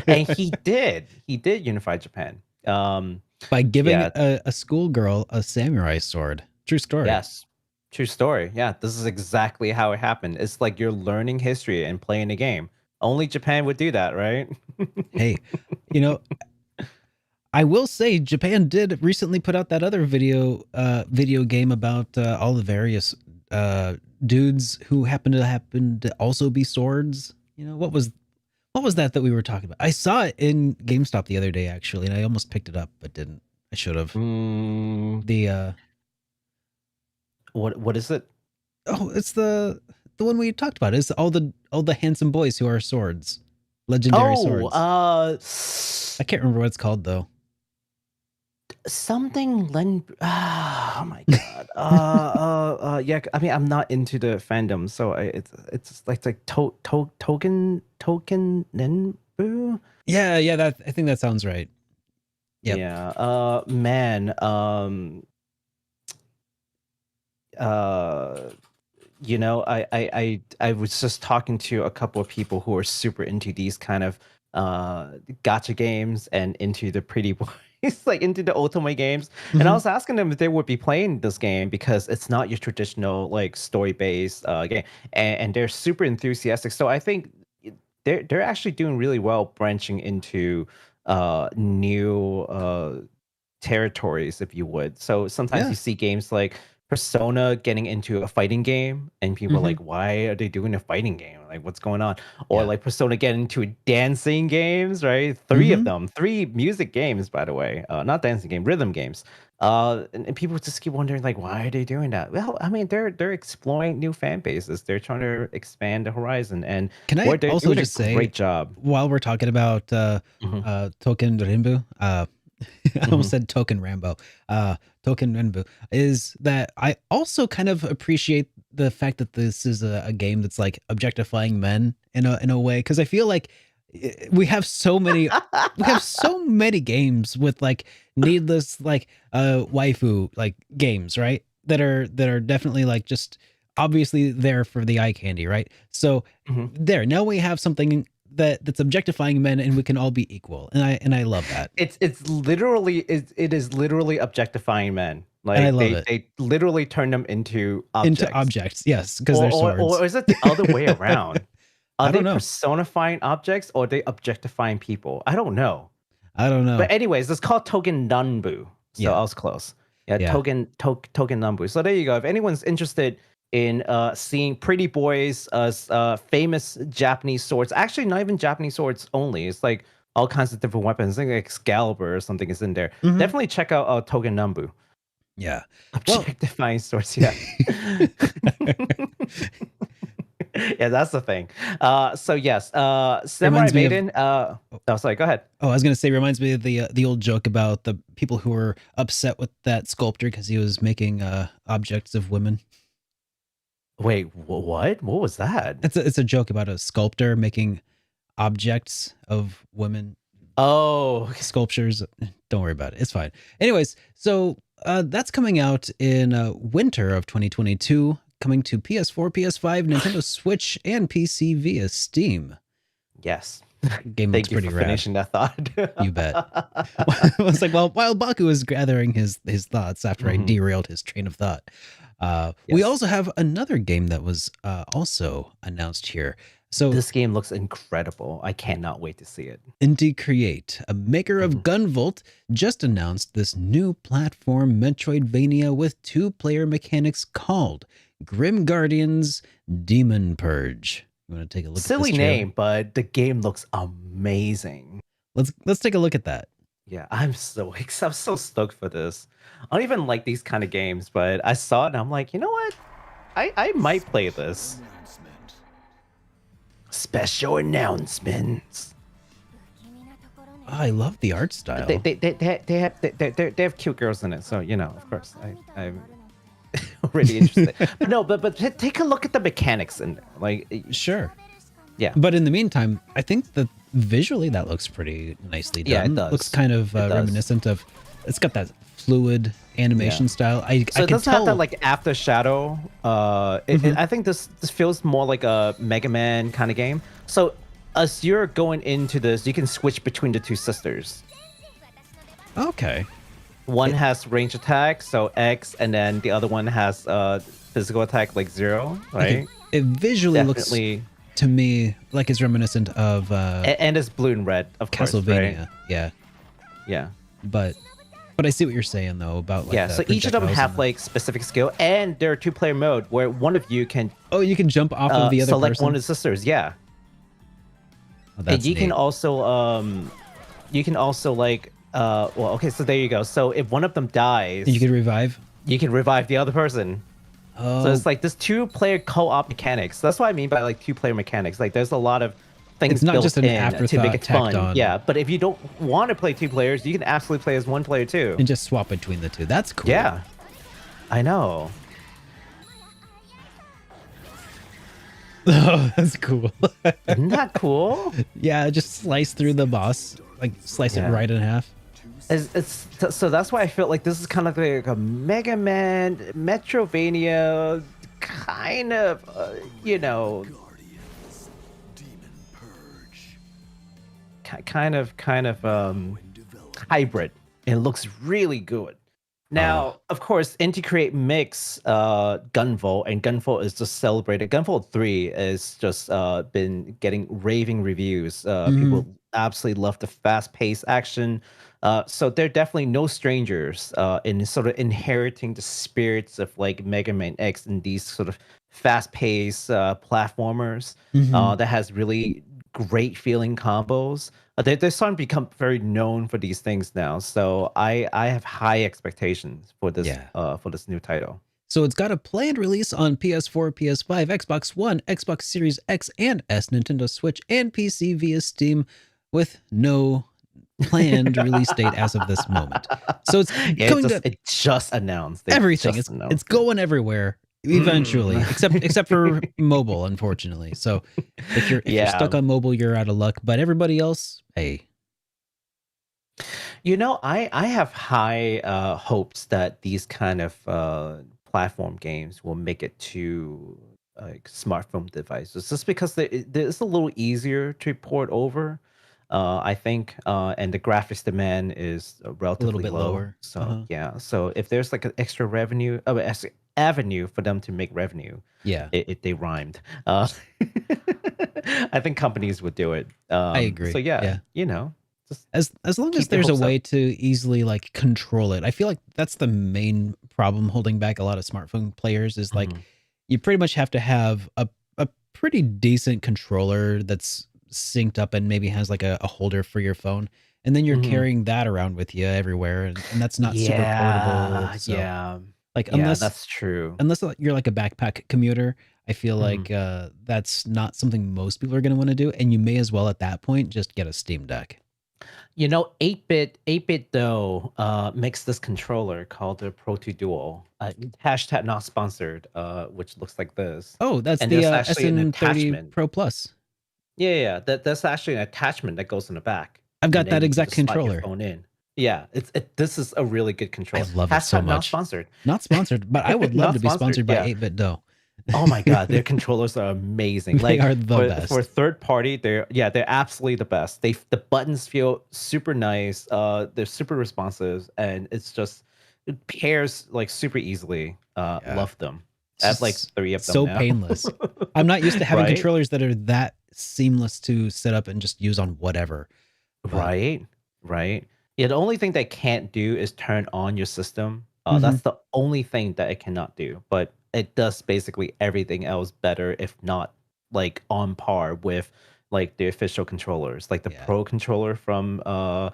and he did unify Japan. By giving a schoolgirl a samurai sword. True story. Yes, true story. Yeah, this is exactly how it happened. It's like you're learning history and playing a game. Only Japan would do that, right? Hey, I will say Japan did recently put out that other video game about all the various dudes who happen to also be swords. What was that we were talking about? I saw it in GameStop the other day, actually, and I almost picked it up, but didn't. I should have. What is it? Oh, it's the one we talked about. It's all the handsome boys who are swords. Legendary Oh, swords. I can't remember what it's called though. something Len. Oh my god. Yeah. I mean, I'm not into the fandom, so it's like token Nenbu. Yeah, that I think that sounds right. Yep. Yeah. Man. Uh. You know, I was just talking to a couple of people who are super into these kind of gotcha games and into the pretty boys, like into the otome games. And I Mhm. was asking them if they would be playing this game because it's not your traditional like story based game, and they're super enthusiastic. So I think they're actually doing really well branching into new territories, if you would. So sometimes Yeah. you see games like Persona getting into a fighting game, and people are Mhm. like, "Why are they doing a fighting game? Like, what's going on?" Or Yeah. like Persona getting into dancing games, right? Three of Mhm. them, three music games, by the way, not dancing game, rhythm games. And people just keep wondering, like, why are they doing that? Well, I mean, they're exploring new fan bases. They're trying to expand the horizon, and Can I they're also doing a just say, great job. while we're talking about Hmm. Token Rimbu, I Hmm. almost said Token Rambo, Token Rimbu, is that I also kind of appreciate the fact that this is a game that's like objectifying men in a way, because I feel like we have so many games with like needless like waifu like games, right? That are definitely like just obviously there for the eye candy, right? So there, now we have something that's objectifying men and we can all be equal. And I love that. It is literally objectifying men. And I Like love it. they literally turn them into Into objects. objects, yes, because they're Or swords. is it the other way around? Are I they don't know. personifying objects or are they objectifying people? I don't know. I don't But know. anyways, it's called Token Nanbu. So Yeah. I was close. Yeah, Yeah. Token Nanbu. So there you go. If anyone's interested in seeing pretty boys, famous Japanese swords, actually not even Japanese swords only. It's like all kinds of different weapons. I think Excalibur or something is in there. Mhm. Definitely check out Token Nanbu. Yeah. Well, Objectifying swords, yeah. Yeah, that's the thing. So yes, Samurai reminds me of Maiden. Oh, sorry. Go ahead. I was gonna say reminds me of the old joke about the people who were upset with that sculptor because he was making objects of women. Wait, what? What was that? It's a joke about a sculptor making objects of women, Oh, sculptures. Don't worry about it. It's fine. Anyways, so that's coming out in winter of 2022, coming to PS4, PS5, Nintendo Switch, and PC via Steam. yes. Game looks Thank you pretty for rad. finishing that thought. You bet. I was like, well, while Baku was gathering his thoughts after I Mhm. derailed his train of thought, we Yes. also have another game that was also announced here. So This game looks incredible. I cannot wait to see it. Indie Create, a maker of Mhm. Gunvolt, just announced this new platform Metroidvania with two-player mechanics called Grim Guardians Demon Purge. You want to take a look at Silly this trailer? name, but the game looks amazing. Let's take a look at that. Yeah, I'm I'm so stoked for this. I don't even like these kind of games, but I saw it and I'm like, you know what? I might play this. Special announcements. Oh, I love the art style. They have cute girls in it, so you know, of course, I'm really interested. But no, but take a look at the mechanics in there. Like, Sure. yeah, But in the meantime, I think that visually that looks pretty nicely done. Yeah, it does. Looks kind of It does. reminiscent of. It's got that fluid animation style. I so it can doesn't tell. have that like after shadow. I think this feels more like a Mega Man kind of game. So as you're going into this, you can switch between the two sisters. Okay. One has range attack, so X, and then the other one has physical attack like 0, right? It visually Definitely. looks to me like it's reminiscent of And it's blue and red, of course. Castlevania. Right? Yeah. Yeah. But I see what you're saying though about like Yeah, the so each of them projectiles have and the- like specific skill, and there are two-player mode where one of you can Oh, you can jump off of the other select person. one of the sisters. Yeah, Oh, that's and you can neat. also like well, okay, so there you go. So if one of them dies, You can revive. you can revive the other person. Oh, So it's like this two-player co-op mechanics. That's what I mean by like two-player mechanics. Like there's a lot of things not built just an in to make afterthought it tacked fun. on. Yeah, but if you don't want to play 2 players, you can absolutely play as 1 player too. And just swap between the two. That's cool. Yeah, I know. Oh, that's cool. Isn't that cool? Yeah, just slice through the boss, like slice it Yeah. right in half. So that's why I felt like this is kind of like a Mega Man, Metrovania, kind of, kind of hybrid. It looks really good. Now, of course, Integrate Mix, Gunvolt, and Gunvolt is just celebrated. Gunvolt 3 is just been getting raving reviews. People absolutely love the fast-paced action. So they're definitely no strangers in sort of inheriting the spirits of like Mega Man X and these sort of fast-paced platformers that has really great feeling combos. They're starting to become very known for these things now. So I have high expectations for this new title. So it's got a planned release on PS4, PS5, Xbox One, Xbox Series X and S, Nintendo Switch, and PC via Steam, with no planned release date as of this moment. So it's going it just announced. everything. It's going everywhere eventually, except for mobile, unfortunately. So if you're stuck on mobile, you're out of luck. But everybody else, hey. I have high hopes that these kind of platform games will make it to like smartphone devices, just because it's a little easier to port over. I think, and the graphics demand is relatively bit low. lower. So yeah, so if there's like an extra revenue, avenue for them to make revenue, they rhymed. I think companies would do it. I agree. So yeah. As long as there's a way to easily like control it. I feel like that's the main problem holding back a lot of smartphone players is like you pretty much have to have a pretty decent controller that's synced up and maybe has like a holder for your phone. And then you're carrying that around with you everywhere. And that's not super portable. So, like, that's true. Unless you're like a backpack commuter, I feel like that's not something most people are going to want to do. And you may as well at that point just get a Steam Deck. 8-bit though makes this controller called the Pro 2 Duo. Hashtag not sponsored, which looks like this. Oh, that's and the there's actually an SN30 attachment. Pro Plus. Yeah. That's actually an attachment that goes in the back. I've got that exact slide your controller. phone in. Yeah, this is a really good controller. I love it so much. Not sponsored. Not sponsored, but I would love to be sponsored by 8-bit Dough. Oh my god, their controllers are amazing. They are the best. For third party, they're absolutely the best. The buttons feel super nice. They're super responsive, and it pairs like super easily. Love them. I have like 3 of them. So now. Painless. I'm not used to having Right? controllers that are that seamless to set up and just use on whatever. Right. Yeah, the only thing they can't do is turn on your system. That's the only thing that it cannot do. But it does basically everything else better, if not like on par with like the official controllers, like the Pro controller from the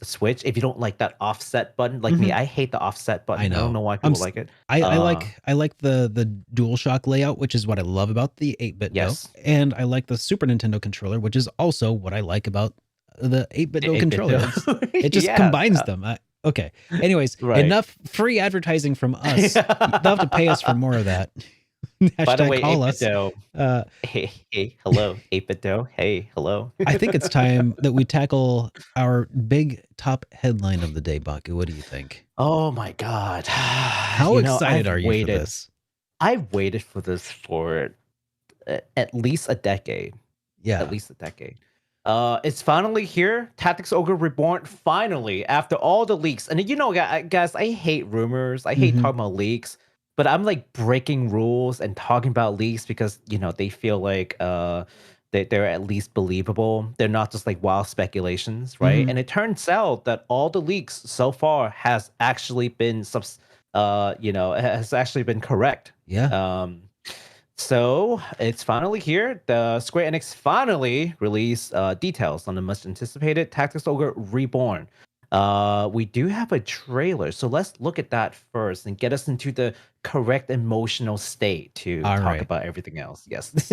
Switch. If you don't like that offset button, like me, I hate the offset button. I don't know why people like it. I like the DualShock layout, which is what I love about the 8-bit Dough. And I like the Super Nintendo controller, which is also what I like about the 8-bit Dough controller. It just combines them. Okay. Anyways, enough free advertising from us. They'll have to pay us for more of that. By the way, call 8-bit us. Dough. Hey, hello. 8-bit Dough. Hey, hello. I think it's time that we tackle our big top headline of the day, Baku. What do you think? Oh my god. How excited are you for this? I've waited for this for at least a decade. Yeah. At least a decade. It's finally here. Tactics Ogre Reborn, finally, after all the leaks. And guys, I hate rumors. I hate talking about leaks. But I'm like breaking rules and talking about leaks because, they feel like they're at least believable. They're not just like wild speculations, right? And it turns out that all the leaks so far has actually been, has actually been correct. Yeah. So it's finally here. The Square Enix finally released details on the much anticipated Tactics Ogre Reborn. We do have a trailer, so let's look at that first and get us into the correct emotional state to All talk right. about everything else. Yes. Let's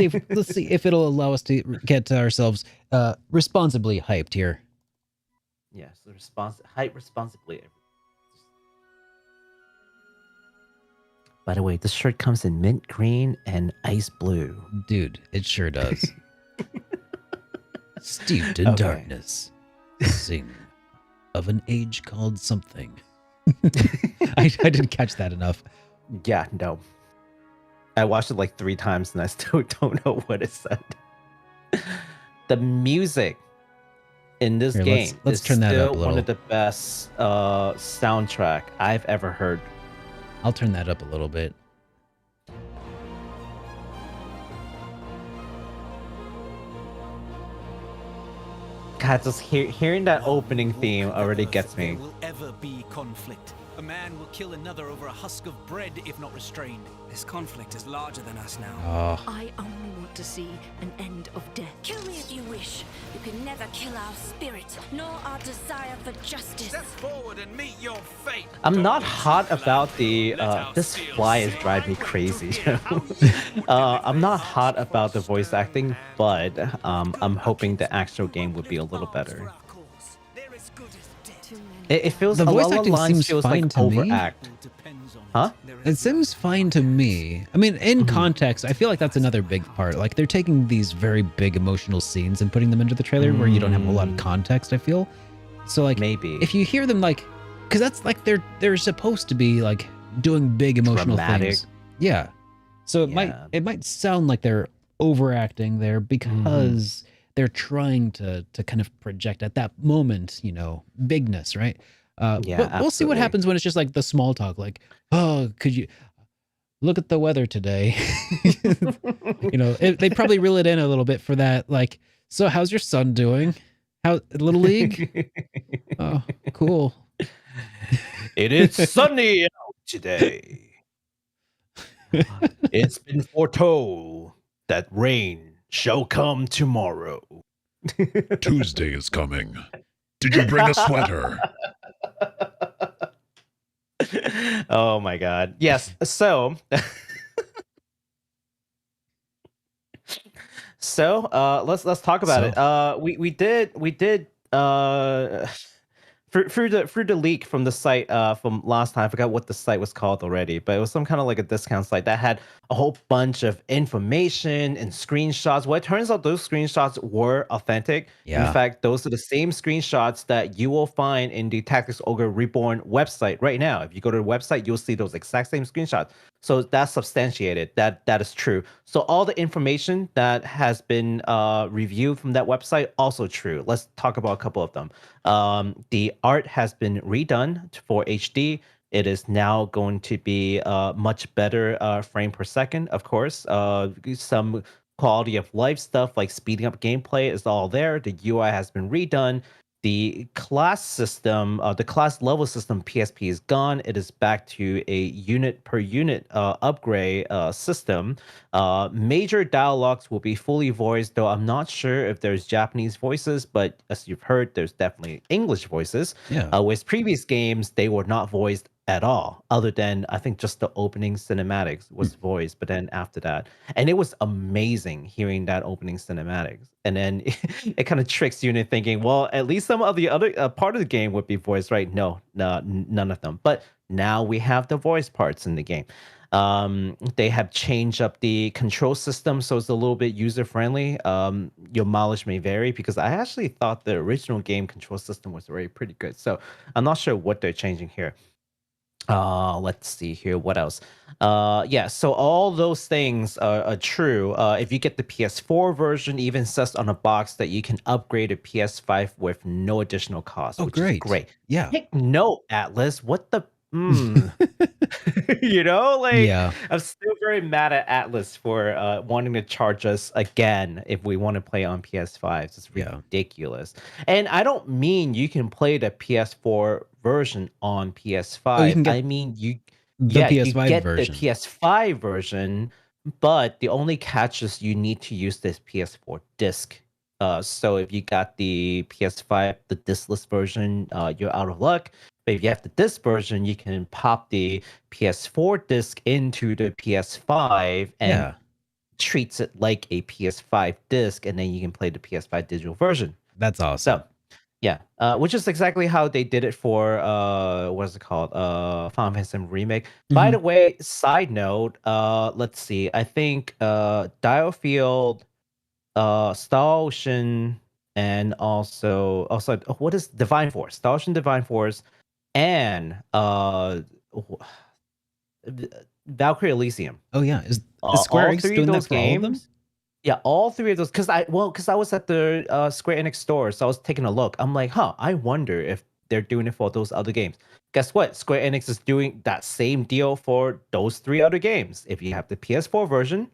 see if it'll allow us to get ourselves responsibly hyped here. Yes, the hype responsibly. By the way, this shirt comes in mint green and ice blue. Dude, it sure does. Steeped in Okay. darkness, sing of an age called something. I didn't catch that enough. Yeah, no. I watched it like 3 times and I still don't know what it said. The music in this Here, game let's is turn that up still a one little. of the best soundtrack I've ever heard. I'll turn that up a little bit. God, just hearing that opening theme already gets me. There will ever be conflict. A man will kill another over a husk of bread if not restrained. This conflict is larger than us now. Oh, I only want to see an end of death. Kill me if you wish. You can never kill our spirit, nor our desire for justice. Step forward and meet your fate. I'm not hot about the this fly is driving me crazy. I'm not hot about the voice acting, but I'm hoping the actual game would be a little better. Too many. It feels The a voice lot of acting lines seems feels fine like to me. overact. Huh? it seems fine to me. I mean, in context, I feel like that's another big part. Like they're taking these very big emotional scenes and putting them into the trailer where you don't have a lot of context, I feel. So like Maybe. if you hear them like, because that's like they're supposed to be like doing big emotional Dramatic. things. Yeah. So it might sound like they're overacting there because they're trying to kind of project at that moment, you know, bigness, right? Yeah, but we'll see what absolutely. happens when it's just like the small talk, like, oh, could you look at the weather today? You know, they probably reel it in a little bit for that. Like, so how's your son doing? How Little League? Oh, cool. It is sunny out today. It's been foretold that rain shall come tomorrow. Tuesday is coming. Did you bring a sweater? Oh my god. Yes. So let's talk about it. We did through the leak from the site from last time. I forgot what the site was called already, but it was some kind of like a discount site that had a whole bunch of information and screenshots. Well, it turns out those screenshots were authentic. Yeah. In fact, those are the same screenshots that you will find in the Tactics Ogre Reborn website right now. If you go to the website, you'll see those exact same screenshots. So that's substantiated. That is true. So all the information that has been reviewed from that website also true. Let's talk about a couple of them. The art has been redone for HD. It is now going to be much better frame per second, of course. Some quality of life stuff like speeding up gameplay is all there. The UI has been redone. The class system, the class level system PSP is gone. It is back to a unit per unit upgrade system. Major dialogues will be fully voiced, though I'm not sure if there's Japanese voices, but as you've heard, there's definitely English voices. Yeah. With previous games, they were not voiced at all, other than I think just the opening cinematics was voiced, but then after that, and it was amazing hearing that opening cinematics. And then it kind of tricks you into thinking, well, at least some of the other part of the game would be voiced, right? No, none of them. But now we have the voice parts in the game. They have changed up the control system, so it's a little bit user friendly. Your mileage may vary because I actually thought the original game control system was already pretty good. So I'm not sure what they're changing here. Let's see here. What else? Yeah, so all those things are true. If you get the PS4 version, even says on the box that you can upgrade to PS5 with no additional cost. Oh, which is great. great. Yeah. Take note, Atlas. What the you know, like Yeah. I'm still very mad at Atlas for wanting to charge us again if we want to play on PS5. It's Yeah. ridiculous. And I don't mean you can play the PS4 version on PS5. Oh, you can get I mean you the yeah, you PS5 get version. the PS5 version, but the only catch is you need to use this PS4 disc. So if you got the PS5, the diskless version, you're out of luck. But if you have the disc version, you can pop the PS4 disc into the PS5 and Yeah, treats it like a PS5 disc, and then you can play the PS5 digital version. that's awesome. So, yeah, which is exactly how they did it for what is it called? Final Fantasy Remake. By the way, side note, let's see. I think Diofield, Star Ocean, and also what is Divine Force? Star Ocean, Divine Force, and Valkyrie Elysium. Oh yeah, is Square All Enix three of doing that those for all of them? games. Yeah, all three of those. Because I was at the Square Enix store, so I was taking a look. I'm like, I wonder if they're doing it for those other games. Guess what? Square Enix is doing that same deal for those three other games. If you have the PS4 version,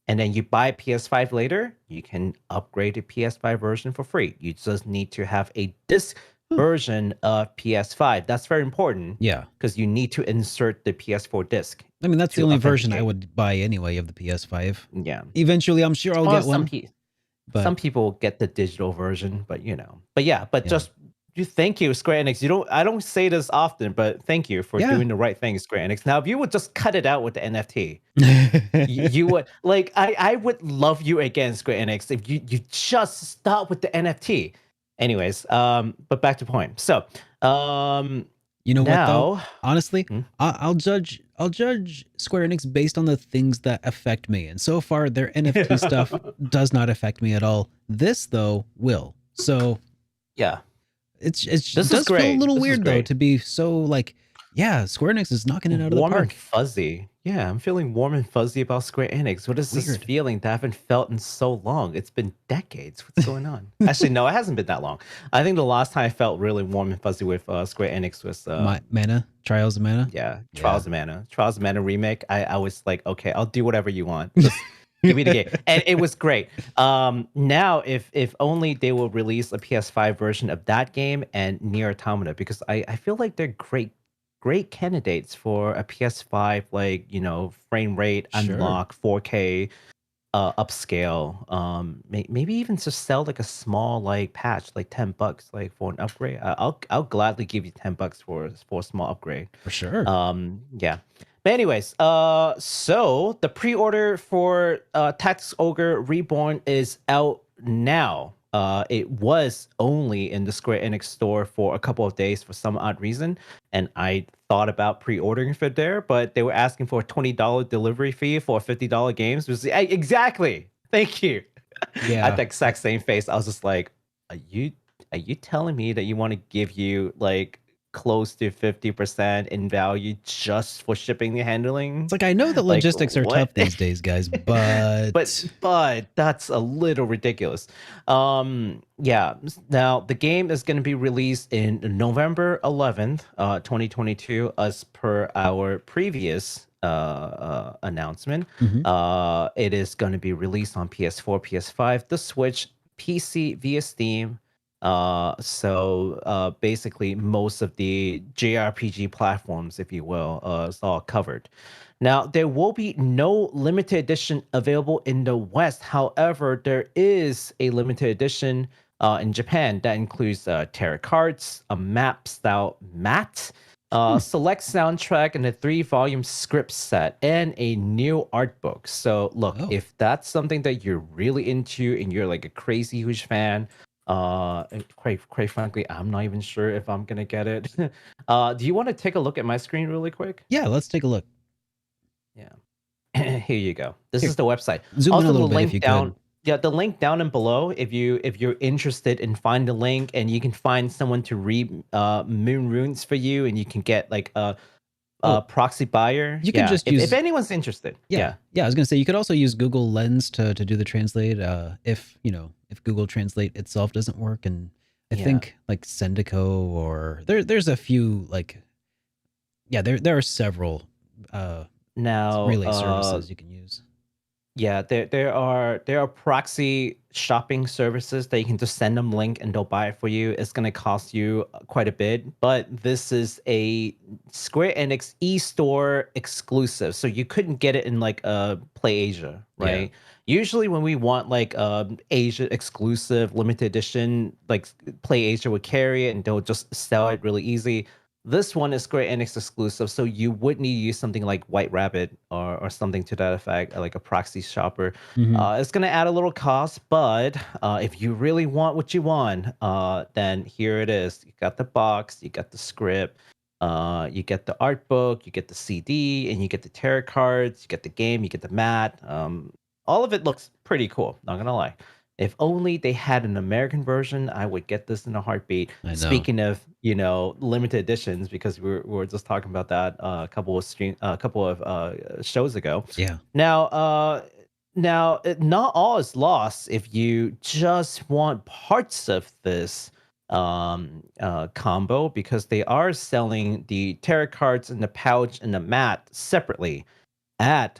and then you buy PS5 later, you can upgrade the PS5 version for free. You just need to have a disc version of PS5. That's very important. Yeah, because you need to insert the PS4 disc. I mean that's the only version I authenticate. would buy anyway of the PS5. Yeah. Eventually, I'm sure I'll Well, get one. But some people get the digital version, but But yeah, Yeah. just thank you, Square Enix. I don't say this often, but thank you for Yeah. doing the right thing, Square Enix. Now, if you would just cut it out with the NFT, you would I would love you again, Square Enix, if you just stop with the NFT. Anyways, but back to point. So, you know what though? now, Honestly, Hmm? I'll judge Square Enix based on the things that affect me, and so far their NFT stuff does not affect me at all. This though will. So yeah, it's This does is feel a great. little This is weird though great. to be so like, yeah, Square Enix is knocking it out of the warm and park. fuzzy. Yeah, I'm feeling warm and fuzzy about Square Enix. What is this Weird. feeling that I haven't felt in so long? It's been decades. What's going on? Actually, no, it hasn't been that long. I think the last time I felt really warm and fuzzy with Square Enix was Mana, Trials of Mana. yeah, Trials of Mana. Trials of Mana remake. I was like, okay, I'll do whatever you want. Just give me the game. And it was great. Now if only they will release a PS5 version of that game and Nier Automata, because I feel like they're great candidates for a PS5, like, frame rate Sure. unlock, 4K upscale. Maybe even just sell like a small like patch, like $10, like for an upgrade. I'll gladly give you $10 for a small upgrade. For sure. Yeah. But anyways, so the pre-order for Tactics Ogre Reborn is out now. It was only in the Square Enix store for a couple of days for some odd reason, and I thought about pre-ordering for there, but they were asking for a $20 delivery fee for a $50 games. Exactly. Thank you. Yeah. At the exact same face, I was just like, are you telling me that you want to give you like close to 50% in value just for shipping and handling? It's like, I know that Like, logistics are what? tough these days, guys, but but that's a little ridiculous. Yeah. Now the game is going to be released in November 11th, 2022, as per our previous announcement. Mhm. It is going to be released on PS4, PS5, the Switch, PC via Steam. So basically most of the JRPG platforms, if you will, is all covered. Now, there will be no limited edition available in the West. However, there is a limited edition in Japan that includes tarot cards, a map style mat, select soundtrack, and a 3-volume script set, and a new art book. So, look, Oh. if that's something that you're really into and you're like a crazy huge fan, and quite frankly, I'm not even sure if I'm gonna get it. Do you want to take a look at my screen really quick? Yeah, let's take a look. Yeah. Here you go. This Here, is the website. zoom in Also, a little the bit if link you down. could. Yeah, the link down and below. If you're interested in find the link, and you can find someone to read moon runes for you, and you can get like a proxy buyer. You can just if, use- if anyone's interested. Yeah. I was gonna say you could also use Google Lens to do the translate. If Google Translate itself doesn't work, and I Yeah. think like Sendico or there's a few like, yeah, there are several Now, relay services you can use. Yeah, there are proxy shopping services that you can just send them link and they'll buy it for you. It's gonna cost you quite a bit, but this is a Square Enix e-store exclusive, so you couldn't get it in like Play Asia, Yeah. right? Usually when we want like Asia exclusive limited edition, like Play Asia would carry it and they'll just sell it really easy. This one is Square Enix exclusive, so you would need to use something like White Rabbit or something to that effect, like a proxy shopper. Mhm. It's going to add a little cost, but if you really want what you want, then here it is. You got the box, you got the script, you get the art book, you get the CD, and you get the tarot cards, you get the game, you get the mat. All of it looks pretty cool, not going to lie. If only they had an American version, I would get this in a heartbeat. I know. Speaking of, limited editions, because we were just talking about that a couple of shows ago. Yeah. Now, not all is lost if you just want parts of this combo, because they are selling the tarot cards and the pouch and the mat separately at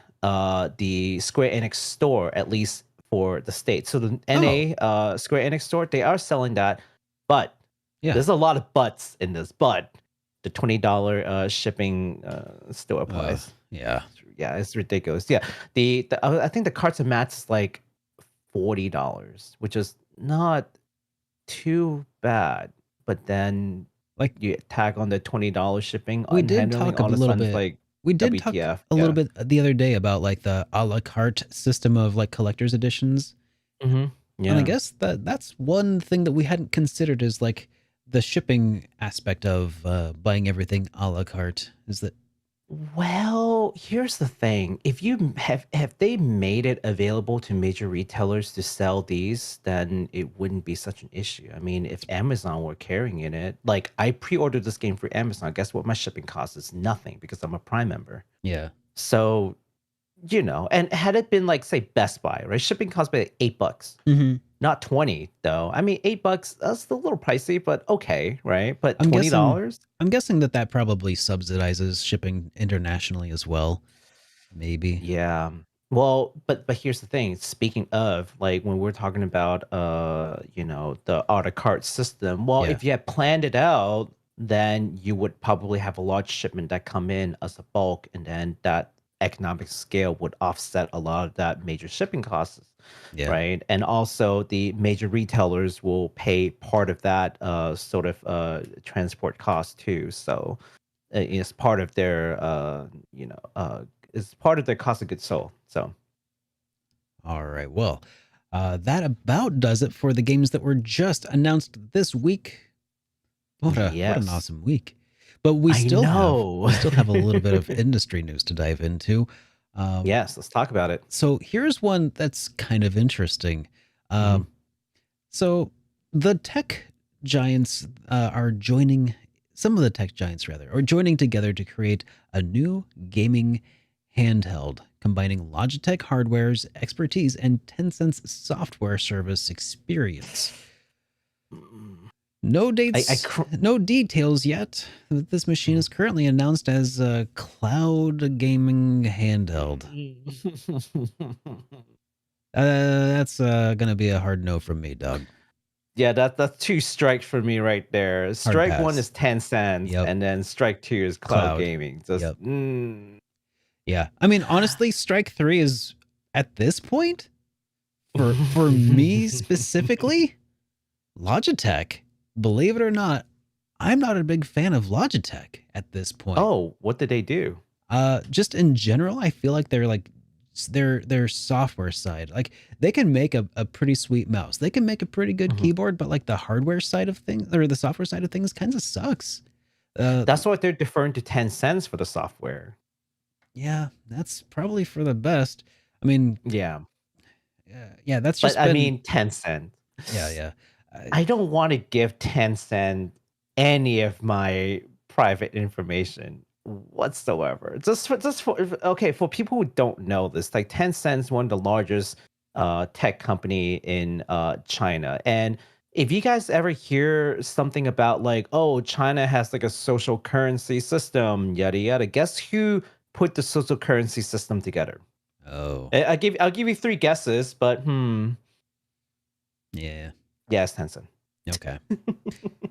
the Square Enix store, at least for the States. So the NA Square Enix store, they are selling that, but Yeah. there's a lot of buts in this. But the $20 shipping still applies. Yeah. Yeah, it's ridiculous. Yeah, I think the cards and mats is like $40, which is not too bad. But then Like you tag on the $20 shipping. we did handling, talk a all of little sudden it's bit. like We did talk WTF. a little bit the other day about like the a la carte system of like collector's editions. Mm-hmm. Yeah. And I guess that's one thing that we hadn't considered is like the shipping aspect of buying everything a la carte. Is that Well, here's the thing. If you have they made it available to major retailers to sell these, then it wouldn't be such an issue. I mean, if Amazon were carrying it, like I pre-ordered this game for Amazon, guess what? My shipping cost is nothing because I'm a Prime member. yeah. So, and had it been like say Best Buy, right? Shipping cost me like $8. Mm-hmm. Not 20 though. I mean, $8, that's a little pricey, but okay, right? But I'm $20? I'm guessing that probably subsidizes shipping internationally as well. Maybe. Yeah. Well, but here's the thing. Speaking of, like when we're talking about the a la carte system, well, Yeah. if you had planned it out, then you would probably have a large shipment that come in as a bulk, and then that economic scale would offset a lot of that major shipping costs, Yeah. right? And also the major retailers will pay part of that sort of transport cost too. So it's part of their it's part of their cost of goods sold. So All right. Well, that about does it for the games that were just announced this week. What an yes. awesome week! But we I still know. have a little bit of industry news to dive into. Yes, let's talk about it. So here's one that's kind of interesting. Mhm. So the tech giants are joining. Some of the tech giants, rather, are joining together to create a new gaming handheld, combining Logitech hardware's expertise and Tencent's software service experience. No dates, no details yet. This machine is currently announced as a cloud gaming handheld. That's gonna be a hard no from me, dog. Yeah, that's two strikes for me right there. Strike one pass. is Tencent, Yep. and then strike two is cloud Cloud. gaming. Just Yep. Yeah, I mean, honestly, strike three is at this point for me specifically, Logitech. Believe it or not, I'm not a big fan of Logitech at this point. Oh, what did they do? Just in general, I feel like they're like their software side. Like they can make a pretty sweet mouse. They can make a pretty good keyboard, but like the hardware side of things or the software side of things kind of sucks. That's why they're deferring to Tencent for the software. Yeah, that's probably for the best. I mean, Yeah. Yeah, that's But just I mean, Tencent. Yeah. I don't want to give Tencent any of my private information whatsoever. For people who don't know this, like Tencent's one of the largest tech company in China. And if you guys ever hear something about like, oh, China has like a social currency system, yada yada, guess who put the social currency system together? Oh, I'll give you three guesses, but yeah. yeah, it's Tencent. Okay.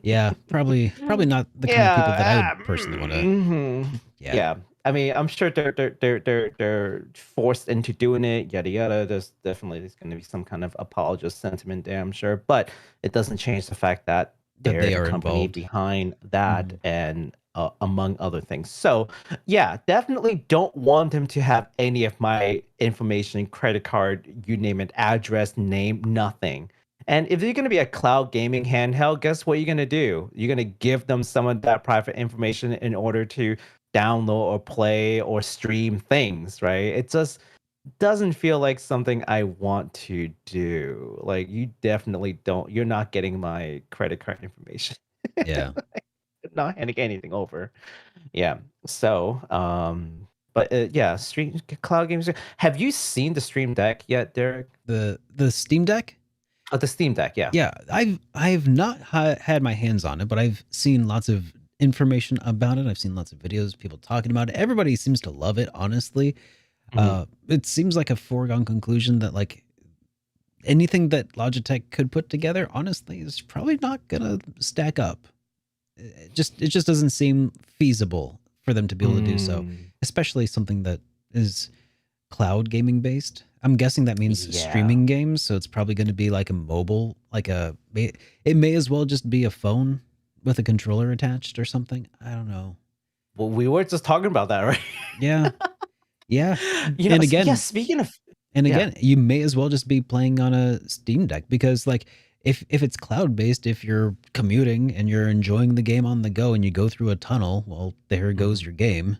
Yeah, probably not the kind of people that I would personally want to. Yeah. Yeah. I mean, I'm sure they're forced into doing it, yada yada. There's going to be some kind of apologist sentiment there, I'm sure, but it doesn't change the fact that That they're they the are company involved. behind that, and among other things. So yeah, definitely don't want them to have any of my information, credit card, you name it, address, name, nothing. And if you're going to be a cloud gaming handheld, guess what you're going to do? You're going to give them some of that private information in order to download or play or stream things, right? It just doesn't feel like something I want to do. Like, you definitely don't, you're not getting my credit card information. Yeah. Not handing anything over. Yeah. So, but yeah, stream cloud games. Have you seen the Stream Deck yet, Derek? The Steam Deck? Oh, the Steam Deck, yeah. Yeah, I've not had my hands on it, but I've seen lots of information about it. I've seen lots of videos, people talking about it. Everybody seems to love it, honestly. It seems like a foregone conclusion that like anything that Logitech could put together, honestly, is probably not gonna stack up. It just doesn't seem feasible for them to be able to do so, especially something that is cloud gaming based. I'm guessing that means Yeah. streaming games, so it's probably going to be like a mobile, it may as well just be a phone with a controller attached or something. I don't know. Well, we were just talking about that, right? Yeah. Yeah. You know, And again, yeah, speaking of, And Yeah. again, you may as well just be playing on a Steam Deck, because like if it's cloud based, if you're commuting and you're enjoying the game on the go and you go through a tunnel, well, there goes your game.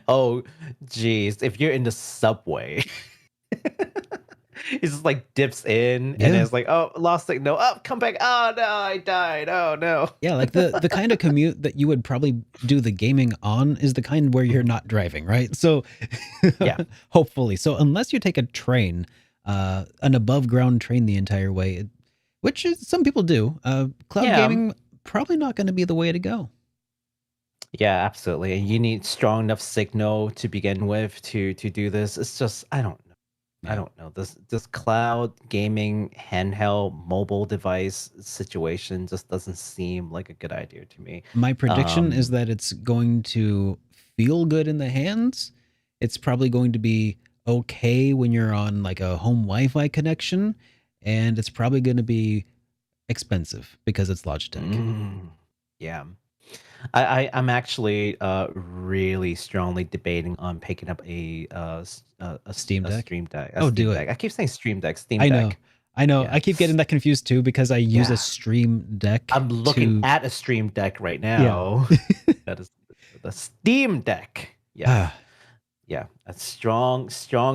oh, geez, if you're in the subway, it just like dips in and Yeah. it's like, oh, lost signal. Oh, come back. Oh no, I died. Oh no. Yeah, like the kind of commute that you would probably do the gaming on is the kind where you're not driving, right? So Yeah. hopefully. So unless you take a train, an above ground train the entire way, which is, some people do, cloud Yeah. gaming probably not going to be the way to go. Yeah, absolutely. And you need strong enough signal to begin with to do this. It's just, I don't know. I Yeah. don't know. This cloud gaming handheld mobile device situation just doesn't seem like a good idea to me. My prediction is that it's going to feel good in the hands. It's probably going to be okay when you're on like a home Wi-Fi connection, and it's probably going to be expensive because it's Logitech. Yeah. I'm actually really strongly debating on picking up a Steam Deck? Stream Deck. Oh, do it. Deck. I keep saying Stream Deck. Steam I know. Deck. I know. Yeah. I keep getting that confused too because I use Yeah. a Stream Deck. I'm looking at a Stream Deck right now. That is the Steam Deck. Yeah. Yeah. A strong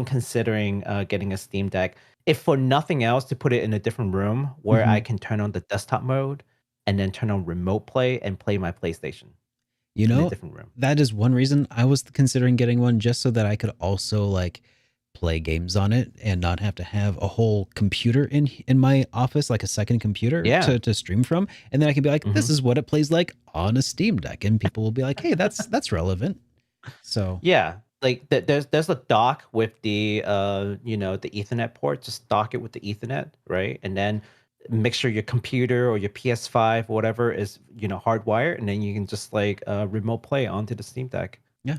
considering getting a Steam Deck. If for nothing else, to put it in a different room where I can turn on the desktop mode and then turn on remote play and play my PlayStation. You In a know, different room. that is one reason I was considering getting one, just so that I could also like play games on it and not have to have a whole computer in my office, like a second computer Yeah. to stream from. And then I could be like, this is what it plays like on a Steam Deck. And people will be like, hey, that's relevant. So Yeah, like there's a dock with the the Ethernet port. Just dock it with the Ethernet, right? And then make sure your computer or your PS5 or whatever is hardwired, and then you can just like remote play onto the Steam Deck. Yeah.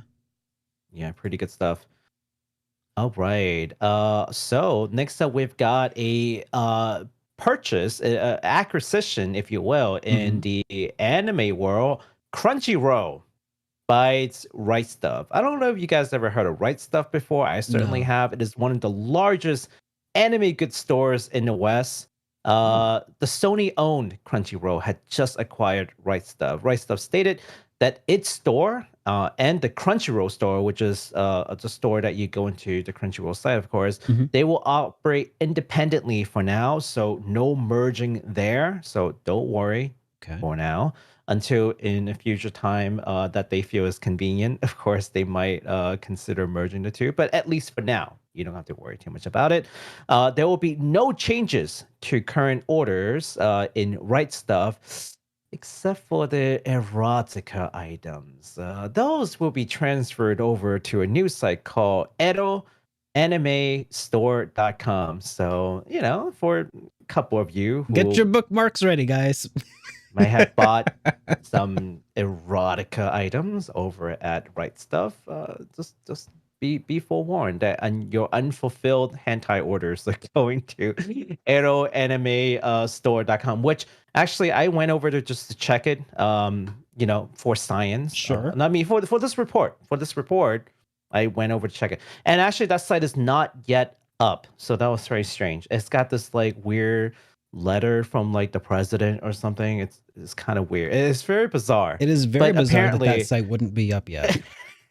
Yeah, pretty good stuff. All right. So next up we've got a purchase, acquisition, if you will, in the anime world. Crunchyroll buys Right Stuff. I don't know if you guys ever heard of Right Stuff before. I certainly No. have. It is one of the largest anime goods stores in the West. The Sony-owned Crunchyroll had just acquired Right Stuff. Right Stuff stated that its store and the Crunchyroll store, which is the store that you go into the Crunchyroll site, of course, they will operate independently for now. So no merging there. So don't worry for now. Until in a future time that they feel is convenient. Of course, they might consider merging the two, but at least for now, you don't have to worry too much about it. There will be no changes to current orders in Right Stuff. except for the erotica items. Those will be transferred over to a new site called edoanimestore.com. So, for a couple of you who Get your bookmarks ready, guys. might have bought some erotica items over at Right Stuff, just be forewarned that your unfulfilled hentai orders are going to eroanimestore.com, which actually I went over to just to check it, for science. Sure. I mean, for this report, I went over to check it, and actually that site is not yet up, so that was very strange. It's got this like weird letter from like the president or something. It's kind of weird. It's very bizarre. It is very But bizarre that apparently- that site wouldn't be up yet.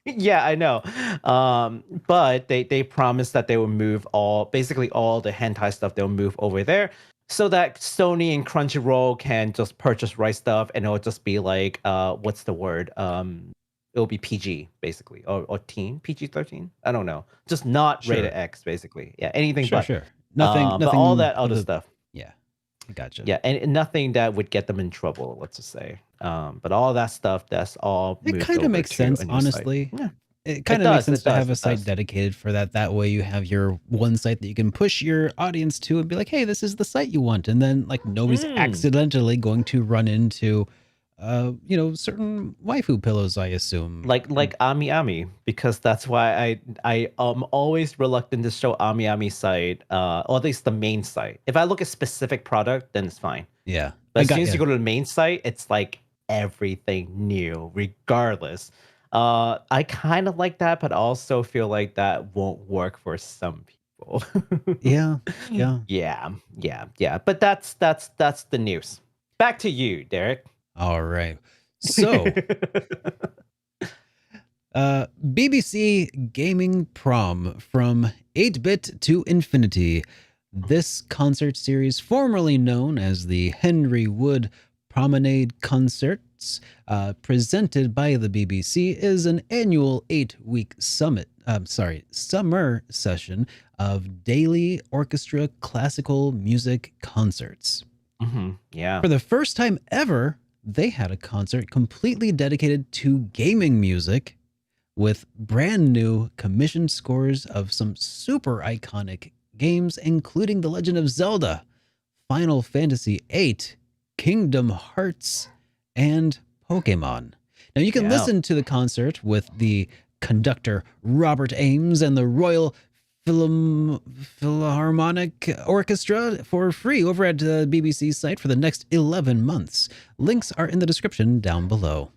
Yeah, I know. But they promised that they will move basically all the hentai stuff. They'll move over there so that Sony and Crunchyroll can just purchase Right Stuff, and it'll just be like, what's the word? It'll be PG basically, or teen, PG-13. I don't know. Just not Sure. rated X basically. Yeah, anything Sure, but. sure. Nothing. But all that other with stuff. Yeah, I gotcha. Yeah, and nothing that would get them in trouble, let's just say. But all that stuff, that's all. It moved kind of over makes to sense, a new site. honestly. Yeah. It kind of makes does, sense it to does, have a it site does. dedicated for that. That way you have your one site that you can push your audience to and be like, hey, this is the site you want. And then like nobody's accidentally going to run into, certain waifu pillows, I assume. Like Ami Ami, because that's why I am always reluctant to show Ami Ami site, or at least the main site. If I look at specific product, then it's fine. Yeah. But as soon as you go to the main site, it's like everything new, regardless. I kind of like that, but also feel like that won't work for some people. Yeah. Yeah. But that's the news. Back to you, Derek. All right. So, BBC Gaming Prom from 8-Bit to Infinity. This concert series, formerly known as the Henry Wood Promenade Concerts, presented by the BBC, is an annual 8-week summer session of daily orchestra classical music concerts. Yeah. For the first time ever, they had a concert completely dedicated to gaming music with brand new commissioned scores of some super iconic games, including The Legend of Zelda, Final Fantasy VIII, Kingdom Hearts, and Pokemon. Now you can listen to the concert with the conductor Robert Ames and the Royal Philharmonic Orchestra for free over at the BBC site for the next 11 months. Links are in the description down below.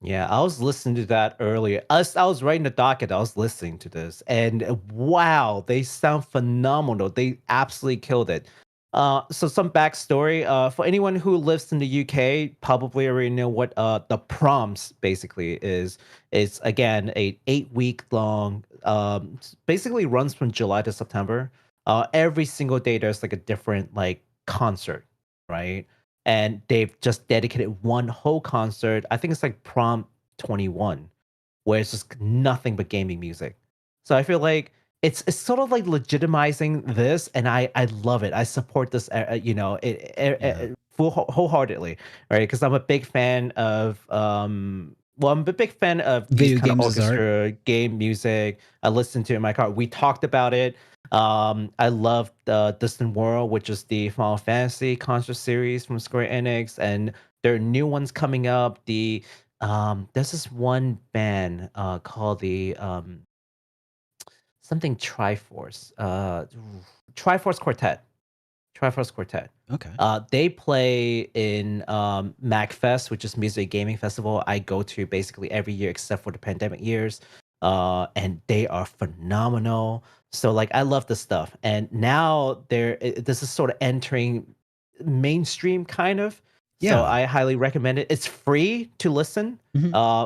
Yeah, I was listening to that earlier. I was writing the docket. I was listening to this, and wow, they sound phenomenal. They absolutely killed it. So some backstory. For anyone who lives in the UK, probably already know what the proms basically is. It's again a 8-week long. Basically runs from July to September. Every single day there's like a different like concert, right? And they've just dedicated one whole concert. I think it's like Prom 21, where it's just nothing but gaming music. So I feel like it's sort of like legitimizing this, and I love it. I support this, wholeheartedly, right? Because I'm a big fan of I'm a big fan of Video these kind of games as art. orchestra game music. I listen to it in my car. We talked about it. I love the Distant World, which is the Final Fantasy concert series from Square Enix, and there are new ones coming up. There's this one band called the something Triforce, Triforce Quartet. Triforce Quartet. Okay. They play in MagFest, which is Music Gaming Festival I go to basically every year except for the pandemic years. And they are phenomenal. So like I love this stuff. And now this is sort of entering mainstream kind of. Yeah. So I highly recommend it. It's free to listen.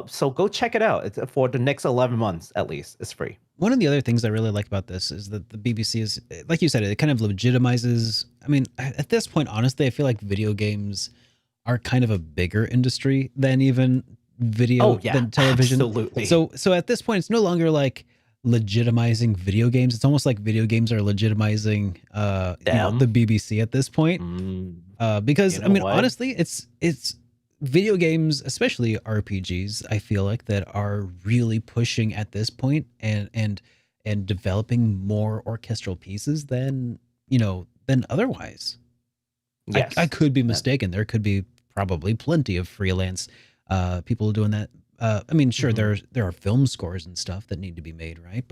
So go check it out. It's for the next 11 months at least. It's free. One of the other things I really like about this is that the BBC is, like you said, it kind of legitimizes. I mean, at this point, honestly, I feel like video games are kind of a bigger industry than even video, than television. Absolutely. So at this point, it's no longer like legitimizing video games. It's almost like video games are legitimizing the BBC at this point. Because You I know mean, what? honestly, it's video games, especially RPGs, I feel like that are really pushing at this point and developing more orchestral pieces than, than otherwise. I Yes. could be mistaken. There could be probably plenty of freelance people doing that. I mean, sure, Mhm. there are film scores and stuff that need to be made, right?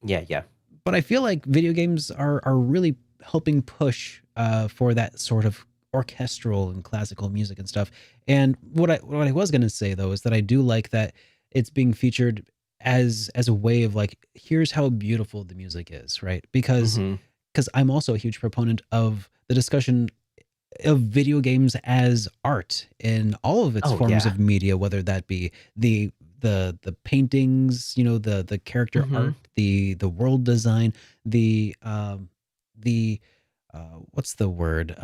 Yeah, yeah. But I feel like video games are really helping push for that sort of orchestral and classical music and stuff. And what I was gonna say though is that I do like that it's being featured as a way of like, here's how beautiful the music is, right? Hmm. Because I'm also a huge proponent of the discussion of video games as art in all of its Oh forms yeah. of media, whether that be the paintings, the character Hmm. art, the world design, the what's the word,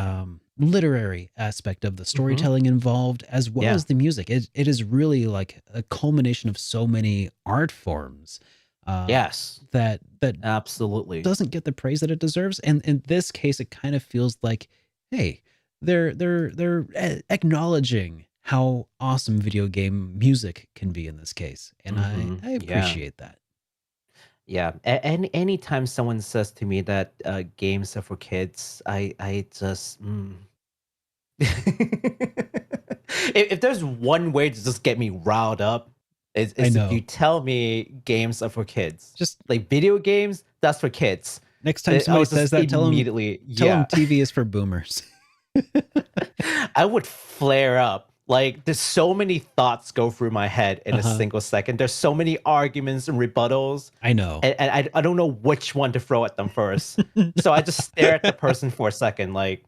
literary aspect of the Hmm. storytelling involved, as well Yeah. as the music. It is really like a culmination of so many art forms uh, Yes. that Absolutely. doesn't get the praise that it deserves. And in this case, it kind of feels like, hey, they're acknowledging how awesome video game music can be in this case, and Hmm. I Yeah. appreciate that. Yeah. Anytime someone says to me that games are for kids, I just if there's one way to just get me riled up, I is if you know. tell me games are for kids. Just Like video games, that's for kids. next time I'll somebody says just that, immediately, tell them yeah. TV is for boomers. I would flare up. Like there's so many thoughts go through my head in a Uh-huh. single second. There's so many arguments and rebuttals, I know. and I don't know which one to throw at them first. So I just stare at the person for a second, like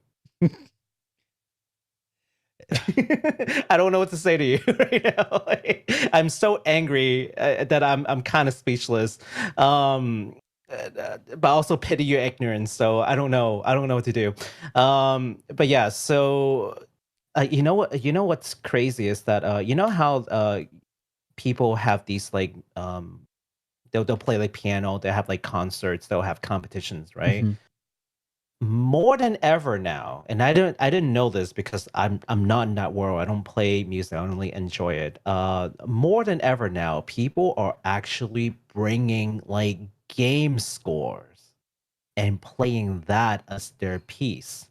I don't know what to say to you right now. Like, I'm so angry that I'm kind of speechless. But also pity your ignorance. So I don't know. I don't know what to do. But yeah. So you know what? You know what's crazy is that you know how people have these like they'll play like piano. They have like concerts. They'll have competitions, right? Mhm. More than ever now, and I didn't know this because I'm not in that world. I don't play music. I only enjoy it. More than ever now, people are actually bringing like game scores and playing that as their piece,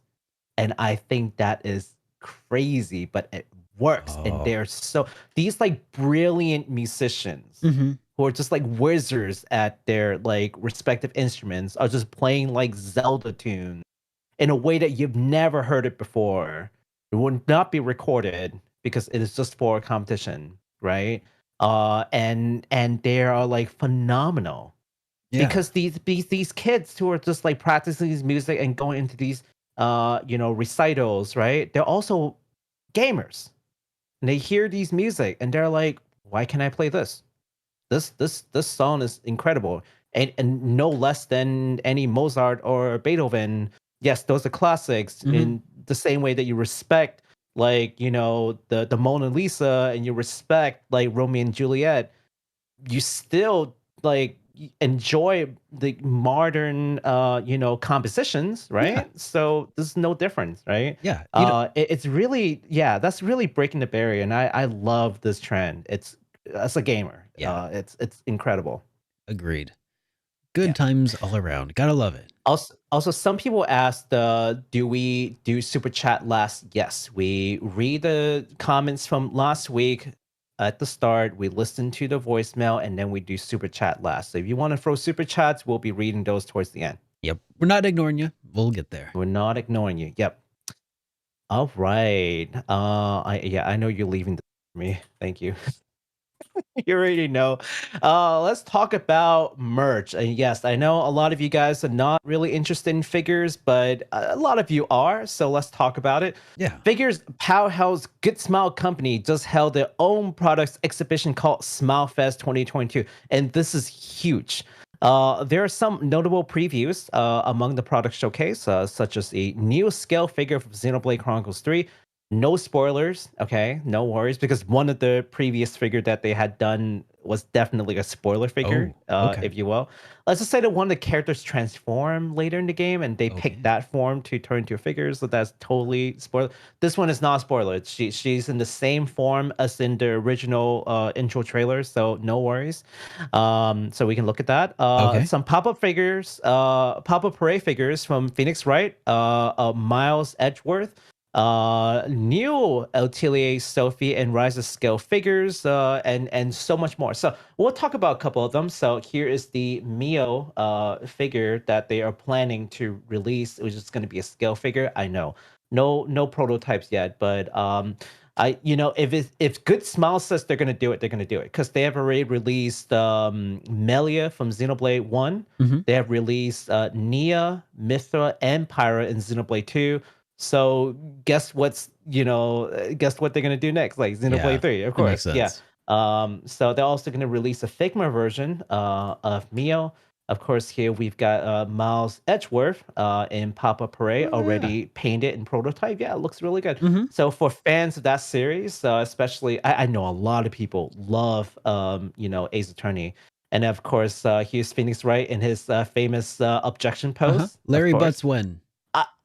and I think that is crazy, but it works. And Oh. they're so these like brilliant musicians Mhm. who are just like wizards at their like respective instruments are just playing like Zelda tunes in a way that you've never heard it before. It would not be recorded because it is just for a competition, right? And they are like phenomenal Yeah. because these kids who are just like practicing this music and going into these recitals, right? They're also gamers. And they hear these music and they're like, why can't I play this? This song is incredible. And no less than any Mozart or Beethoven. Yes, those are classics Mhm. in the same way that you respect like, the Mona Lisa and you respect like Romeo and Juliet. You still like enjoy the modern compositions, Yeah. right? So there's no difference, right? Yeah. It's really, yeah, that's really breaking the barrier, and I love this trend. It's as a gamer, Yeah. it's incredible. Agreed. Yeah. Good times all around. Gotta love it. Also, some people asked, do we do super chat last? Yes, we read the comments from last week at the start. We listen to the voicemail, and then we do super chat last. So if you want to throw super chats, we'll be reading those towards the end. Yep. We're not ignoring you. We'll get there. We're not ignoring you. Yep. All right. I know you're leaving this for me. Thank you. You already know. Let's talk about merch. And yes, I know a lot of you guys are not really interested in figures, but a lot of you are. So let's talk about it. Yeah. Figures powerhouse Good Smile Company just held their own products exhibition called Smile Fest 2022, and this is huge. There are some notable previews among the product showcase, such as a new scale figure from Xenoblade Chronicles 3. No spoilers, okay? No worries, because one of the previous figure that they had done was definitely a spoiler figure, okay. if you will. Let's just say that one of the characters transform later in the game, and they Okay. pick that form to turn into a figure. So that's totally spoiler. This one is not a spoiler. She's in the same form as in the original intro trailer, so no worries. So we can look at that. Okay. Some pop-up parade figures from Phoenix Wright, Miles Edgeworth, new Atelier Sophie and Rise of Scale figures, and so much more. So we'll talk about a couple of them. So here is the Mio figure that they are planning to release, which is going to be a scale figure. I know, no prototypes yet, but if Good Smile says they're gonna do it, they're gonna do it because they have already released Melia from Xenoblade One. Mhm. They have released Nia, Mithra, and Pyra in Xenoblade 2. So guess what they're gonna do next? Like Xenoblade Yeah, 3, of that makes course. Yeah. sense. So they're also gonna release a Figma version of Mio. Of course, here we've got Miles Edgeworth in Papa Parade Oh, yeah. already painted in prototype. Yeah, it looks really good. Mhm. So for fans of that series, especially, I know a lot of people love Ace Attorney. And of course, here's Phoenix Wright in his famous objection pose. Larry of course. Butts when?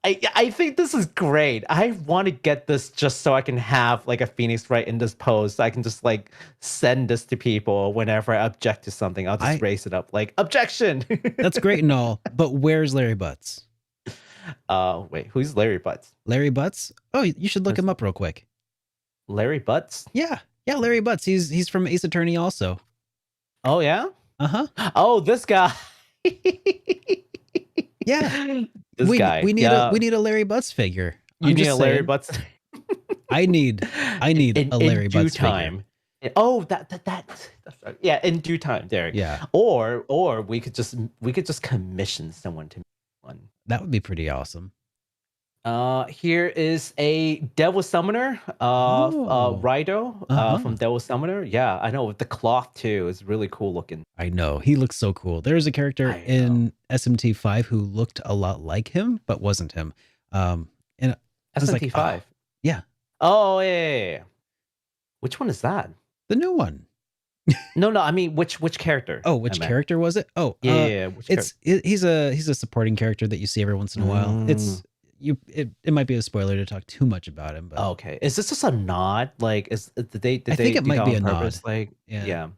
I think this is great. I want to get this just so I can have like a Phoenix Wright in this pose. So I can just like send this to people whenever I object to something. I'll just raise it up like objection. That's great and all, but where's Larry Butts? Wait, who's Larry Butts? Larry Butts? Oh, you should look him up real quick. Larry Butts? Yeah, Larry Butts. He's from Ace Attorney also. Oh yeah. Oh, this guy. Yeah. This guy. We need a Larry Butts figure. You need a Larry Butts. I need a Larry Butts time. Figure. Oh, that's right. Yeah, in due time, Derek. Yeah. Or we could just commission someone to make one. That would be pretty awesome. Here is a Devil Summoner, Rido, from Devil Summoner. Yeah, I know, with the cloth too. It's really cool looking. I know. He looks so cool. There's a character in SMT5 who looked a lot like him, but wasn't him. And SMT5? Like, yeah. Oh, yeah. Which one is that? The new one. No, I mean, which character? Oh, which character was it? Oh, yeah. He's a supporting character that you see every once in a while. It might be a spoiler to talk too much about him, but okay. Is this just a nod? Like, did they I think it might be a purpose? nod. Like, yeah.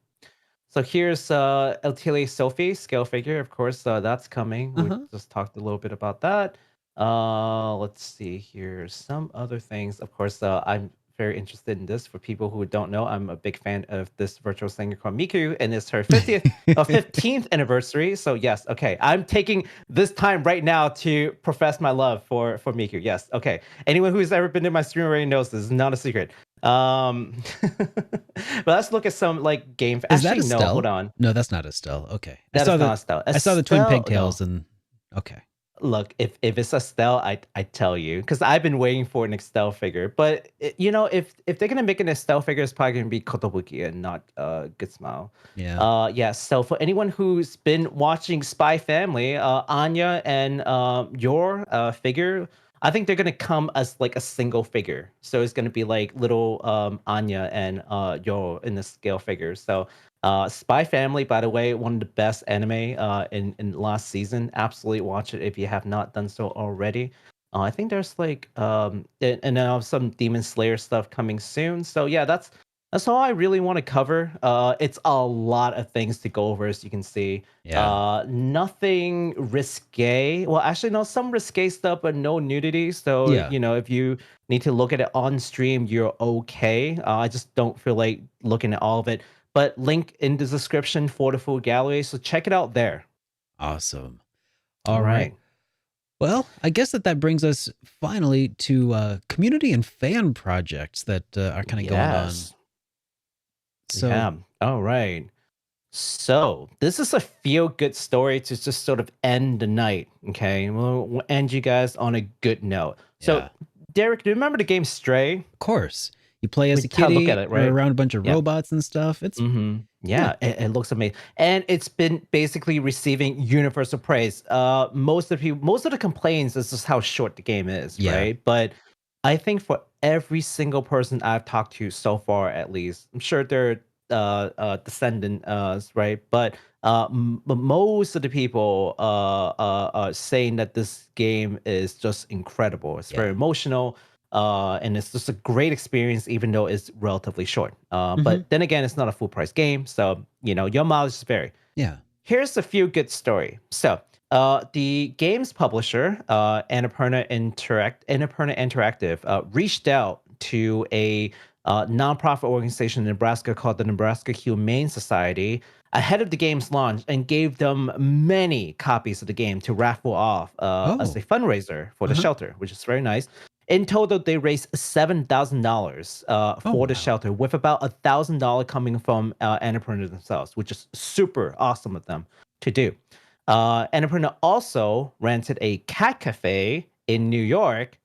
So here's Atelier Sophie scale figure. Of course, that's coming. We just talked a little bit about that. Let's see here. Some other things. Of course, I'm very interested in this. For people who don't know, I'm a big fan of this virtual singer called Miku, and it's her 15th anniversary. So yes, okay. I'm taking this time right now to profess my love for Miku. Yes, okay. Anyone who's ever been in my stream already knows this is not a secret. But let's look at some like game. Is that Actually, Estelle? no, hold on. No, that's not Estelle. Okay. That is not Estelle. I saw the twin Estelle, pigtails no. and okay. Look, if it's Estelle, I tell you, because I've been waiting for an Estelle figure. But if they're gonna make an Estelle figure, it's probably gonna be Kotobuki and not Good Smile. Yeah. Yeah. So for anyone who's been watching Spy Family, Anya and your figure, I think they're gonna come as like a single figure. So it's gonna be like little Anya and Yo in the scale figure. So. Spy Family, by the way, one of the best anime in last season. Absolutely watch it if you have not done so already. I think there's like and now some Demon Slayer stuff coming soon. So yeah, that's all I really want to cover. It's a lot of things to go over, as you can see. Yeah. Nothing risque. Well, actually, no, some risque stuff, but no nudity. So Yeah. if you need to look at it on stream, you're okay. I just don't feel like looking at all of it. But link in the description for the full gallery, so check it out there. Awesome. All right. Well, I guess that brings us finally to community and fan projects that are kind of going on. So, yeah. All right. So this is a feel-good story to just sort of end the night. Okay, we'll end you guys on a good note. So, Derek, do you remember the game Stray? Of course. You play as a kitty, look at it, right? around a bunch of robots and stuff. It's it looks amazing, and it's been basically receiving universal praise. Most of the complaints is just how short the game is, right? But I think for every single person I've talked to so far, at least, I'm sure there are descendant, right? But most of the people are saying that this game is just incredible. It's very emotional, and it's just a great experience, even though it's relatively short. But then again, it's not a full price game, so your mileage vary. Yeah. Here's a few good story. So, the game's publisher, Annapurna Interactive, reached out to a nonprofit organization in Nebraska called the Nebraska Humane Society ahead of the game's launch and gave them many copies of the game to raffle off as a fundraiser for the shelter, which is very nice. In total, they raised $7,000 for the shelter, with about $1,000 coming from Annapurna themselves, which is super awesome of them to do. Annapurna also rented a cat cafe in New York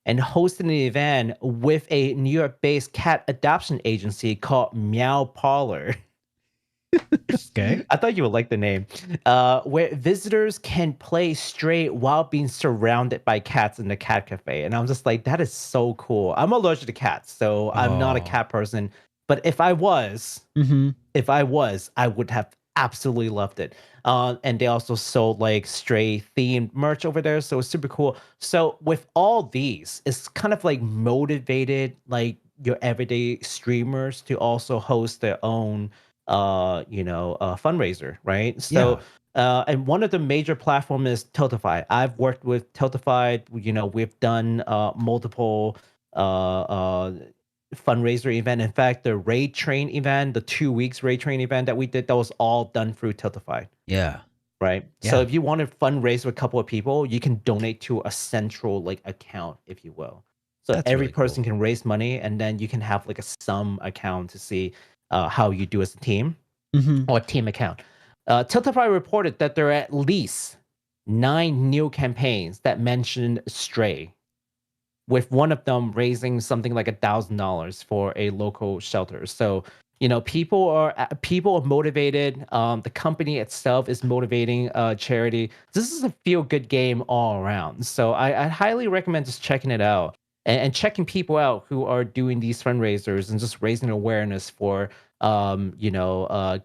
and hosted an event with a New York-based cat adoption agency called Meow Parlor. Okay. I thought you would like the name. Where visitors can play stray while being surrounded by cats in the cat cafe. And I'm just like, that is so cool. I'm allergic to cats, so I'm not a cat person. But if I was, I would have absolutely loved it. And they also sold like stray themed merch over there, so it's super cool. So with all these, it's kind of like motivated like your everyday streamers to also host their own fundraiser, right? So and one of the major platform is Tiltify. I've worked with Tiltify. We've done multiple fundraiser event. In fact, the raid train event, the 2 weeks raid train event that we did, that was all done through Tiltify. Yeah. Right. So if you want to fundraise with a couple of people, you can donate to a central like account, if you will. So That's every really person cool. can raise money, and then you can have like a sum account to see how you do as a team, or a team account. Tiltify reported that there are at least 9 new campaigns that mentioned stray, with one of them raising something like $1,000 for a local shelter. So people are motivated. The company itself is motivating charity. This is a feel good game all around. So I highly recommend just checking it out and checking people out who are doing these fundraisers and just raising awareness for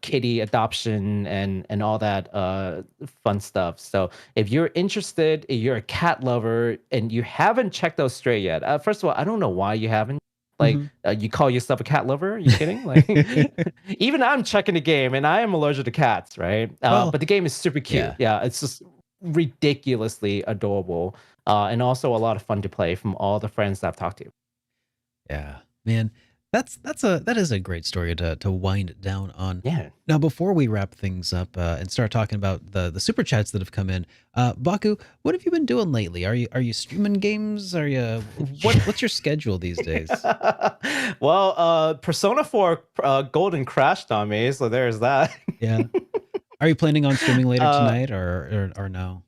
kitty adoption and all that fun stuff. So if you're interested, if you're a cat lover and you haven't checked out Stray yet, first of all, I don't know why you haven't. Like, you call yourself a cat lover? Are you kidding? Like, even I'm checking the game, and I am allergic to cats, right? Well, but the game is super cute. Yeah, it's just ridiculously adorable, and also a lot of fun to play from all the friends that I've talked to. Yeah, man. That is a great story to wind it down on. Yeah. Now, before we wrap things up and start talking about the super chats that have come in, Baku, what have you been doing lately? Are you streaming games? What's your schedule these days? Well, Persona 4 Golden crashed on me, so there's that. Yeah. Are you planning on streaming later tonight or no?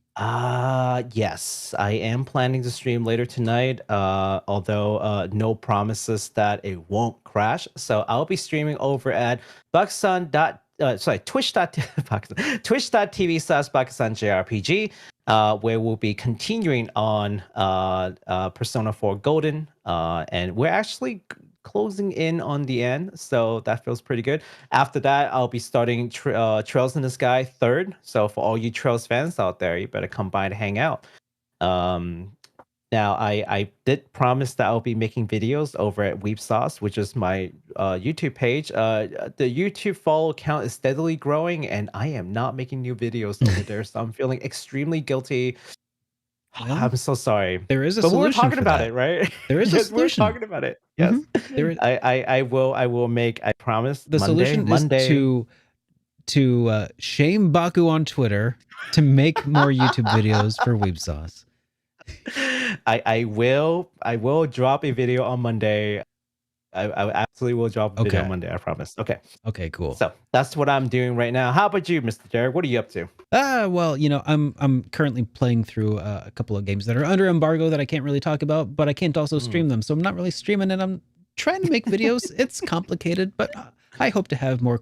Yes, I am planning to stream later tonight. Although no promises that it won't crash. So I'll be streaming over at twitch.tv/Bakusan where we'll be continuing on Persona 4 Golden. And we're actually closing in on the end, so that feels pretty good. After that, I'll be starting Trails in the Sky 3rd. So for all you Trails fans out there, you better come by to hang out. Now, I did promise that I'll be making videos over at Weep Sauce, which is my YouTube page. The YouTube follow count is steadily growing, and I am not making new videos over there, so I'm feeling extremely guilty. Well, I'm so sorry. There is a But solution. we're talking about it, right? There is a solution. We're talking about it. Yes. I will make. I promise. The solution Monday. is to shame Baku on Twitter to make more YouTube videos for Weeb Sauce. I will drop a video on Monday. I absolutely will drop a video on Monday. I promise. Okay. Okay, cool. So that's what I'm doing right now. How about you, Mr. Jared? What are you up to? Well, I'm currently playing through a couple of games that are under embargo that I can't really talk about, but I can't also stream them. So I'm not really streaming, and I'm trying to make videos. It's complicated, but I hope to have more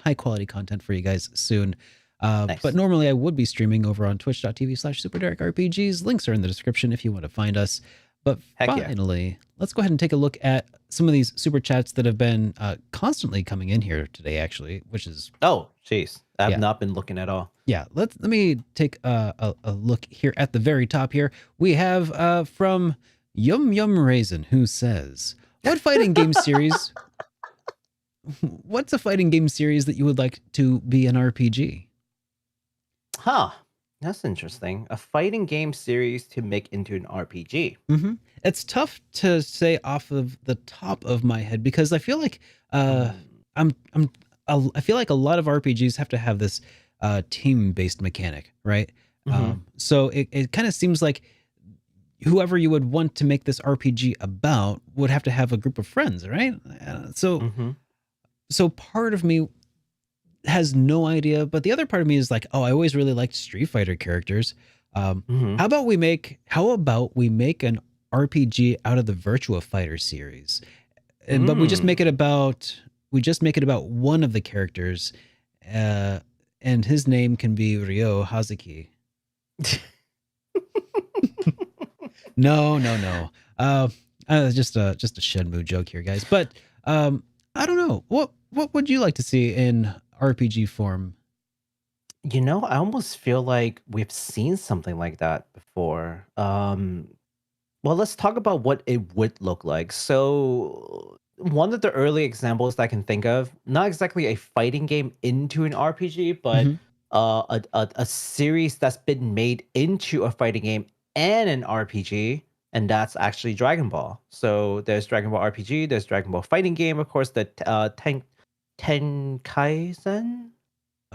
high quality content for you guys soon. Nice. But normally I would be streaming over on twitch.tv/SuperDarkRPGs. Links are in the description if you want to find us. But Heck yeah. finally, let's go ahead and take a look at some of these super chats that have been constantly coming in here today, actually, which is Oh, jeez. I've Yeah. not been looking at all. yeah. Let me take a look here at the very top here. We have from Yum Yum Raisin, who says, "What fighting game series? What's a fighting game series that you would like to be an RPG?" Huh. That's interesting. A fighting game series to make into an RPG. Mm-hmm. It's tough to say off of the top of my head because I feel like I feel like a lot of RPGs have to have this team-based mechanic, right? Mhm. So it kind of seems like whoever you would want to make this RPG about would have to have a group of friends, right? Mhm. So part of me has no idea, but the other part of me is like, oh, I always really liked Street Fighter characters. Mhm. How about we make an RPG out of the Virtua Fighter series, but we just make it about one of the characters, and his name can be Ryo Hazuki. No. Just a Shenmue joke here, guys. But I don't know. What would you like to see in RPG form? I almost feel like we've seen something like that before. Well, let's talk about what it would look like. So, one of the early examples that I can think of, not exactly a fighting game into an RPG, but Mhm. a series that's been made into a fighting game and an RPG, and that's actually Dragon Ball. So there's Dragon Ball RPG, there's Dragon Ball fighting game, of course, the Tenkaizen.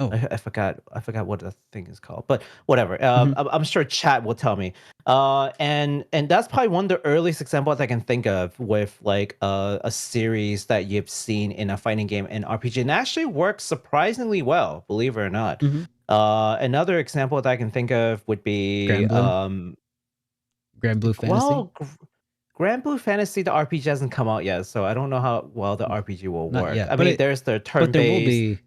Oh, I forgot what the thing is called, but whatever. Mhm. I'm sure chat will tell me. And that's probably one of the earliest examples I can think of with like a series that you've seen in a fighting game and RPG, and actually works surprisingly well, believe it or not. Mhm. Another example that I can think of would be Grand Blue, Grand Blue Fantasy. well, Grand Blue Fantasy, the RPG hasn't come out yet, so I don't know how well the RPG will Not work. yet, I but mean, there's the but turn-based.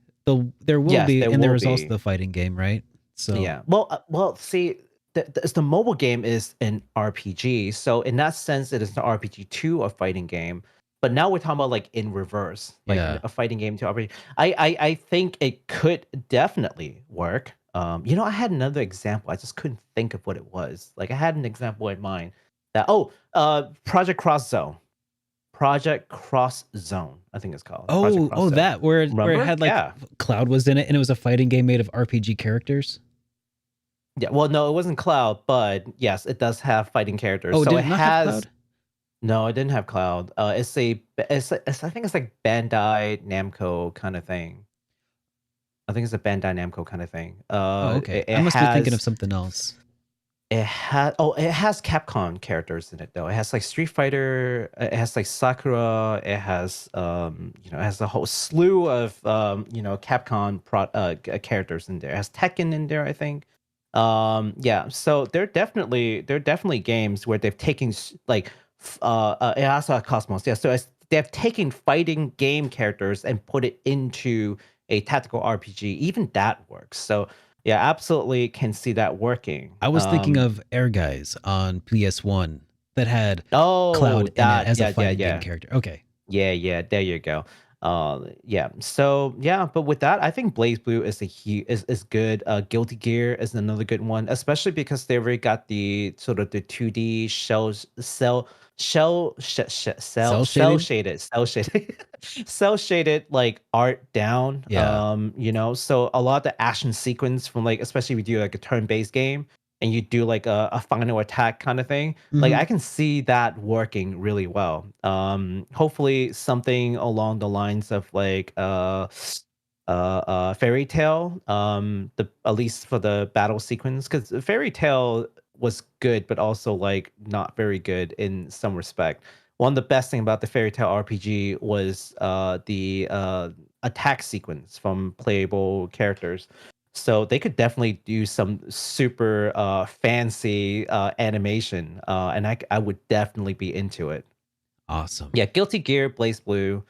there will Yes, be, there and there will is also be. the fighting game, right? So Yeah. Well, see, the mobile game is an RPG, so in that sense, it is an RPG to a fighting game. But now we're talking about like in reverse, like yeah. a fighting game to RPG. I think it could definitely work. I had another example. I just couldn't think of what it was. Like I had an example in mind that Project Cross Zone. Project Cross Zone, I think it's called. Project Cross Zone. That where it Remember? had like Yeah. Cloud was in it, and it was a fighting game made of RPG characters. Yeah, well, no, it wasn't Cloud, but yes, it does have fighting characters. Oh, So did it it not have has Cloud? no, it didn't have Cloud. I think it's like Bandai Namco kind of thing. I think it's a Bandai Namco kind of thing. Oh, okay. It, I it must be thinking has of something else. it has Capcom characters in it though. It has like Street Fighter, it has like Sakura, it has it has a whole slew of Capcom characters in there. It has Tekken in there, I think. Yeah, so they're definitely games where they've taken it also has Cosmos. Yeah, so they've taken fighting game characters and put it into a tactical RPG. Even that works. So yeah, absolutely can see that working. I was thinking of Air Guys on PS1 that had Oh, Cloud in it that, as a yeah, fighting game yeah. character. Okay. Yeah, there you go. Yeah. So yeah, but with that, I think Blaze Blue is good. Guilty Gear is another good one, especially because they already got the sort of the 2D Cell cell shaded? shaded cell shaded like art down. Yeah. So a lot of the action sequence from like, especially if you do like a turn-based game and you do like a final attack kind of thing, like Mhm. I can see that working really well. Hopefully something along the lines of like Fairy Tale, the at least for the battle sequence, because Fairy Tale was good, but also like not very good in some respect. One of the best thing about the Fairy Tale RPG was the attack sequence from playable characters. So they could definitely do some super fancy animation, and I would definitely be into it. Awesome. Yeah, Guilty Gear, Blaze Blue,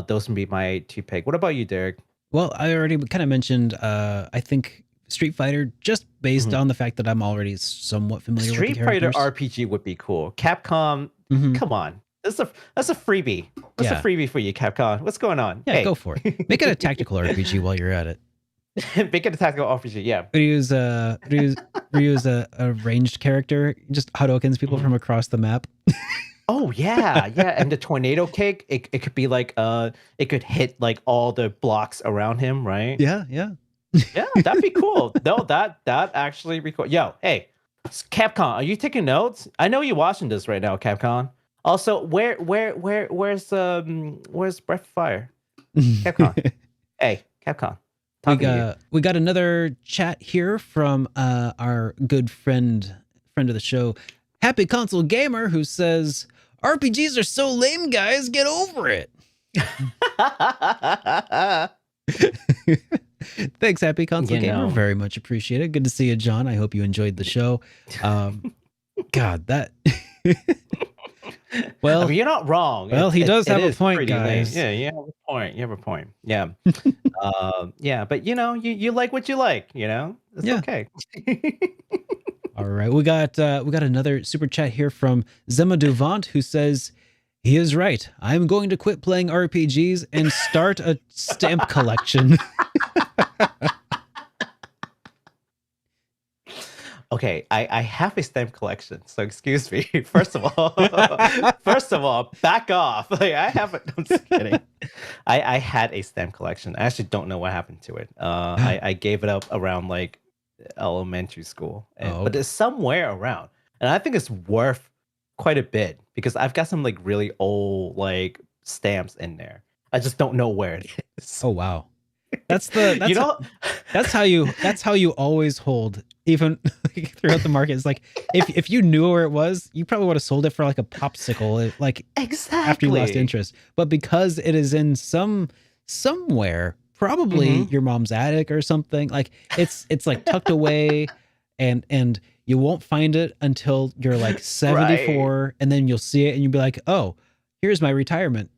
those would be my two pick. What about you, Derek? Well, I already kind of mentioned I think Street Fighter, just based Mhm. on the fact that I'm already somewhat familiar with Street the Fighter characters. RPG would be cool. Capcom, Mhm. come on. That's a freebie. What's a Yeah. freebie for you, Capcom? What's going on? Yeah, Hey. go for it. Make it a tactical RPG while you're at it. Make it a tactical RPG, yeah. Ryu's a ranged character, just Hadokens people from across the map. Oh yeah, yeah. And the tornado kick, it could be like it could hit like all the blocks around him, right? Yeah. Yeah, that'd be cool. No, that actually be cool. Yo, hey, Capcom, are you taking notes? I know you're watching this right now, Capcom. Also, where's Breath of Fire? Capcom. Hey, Capcom. We got another chat here from our good friend of the show, Happy Console Gamer, who says, RPGs are so lame, guys, get over it. Thanks, Happy Console Gamer. Very much appreciated. Good to see you, John. I hope you enjoyed the show. God, that... Well, I mean, you're not wrong. Well, he does have a point, guys. Yeah, you have a point. You have a point. Yeah. Yeah, but you like what you like, It's okay. All right. We got another super chat here from Zema Duvant, who says, he is right. I'm going to quit playing RPGs and start a stamp collection. Okay, I have a stamp collection, so excuse me. First of all, back off. Like I haven't. I'm just kidding. I had a stamp collection. I actually don't know what happened to it. I gave it up around like elementary school, but it's somewhere around, and I think it's worth quite a bit because I've got some like really old like stamps in there. I just don't know where it is. Oh wow, that's how you always hold even throughout the market. It's like if you knew where it was, you probably would have sold it for like a popsicle, like exactly after you lost interest. But because it is in somewhere, probably your mom's attic or something, like it's like tucked away, and you won't find it until you're like 74, right. And then you'll see it and you'll be like, oh, here's my retirement.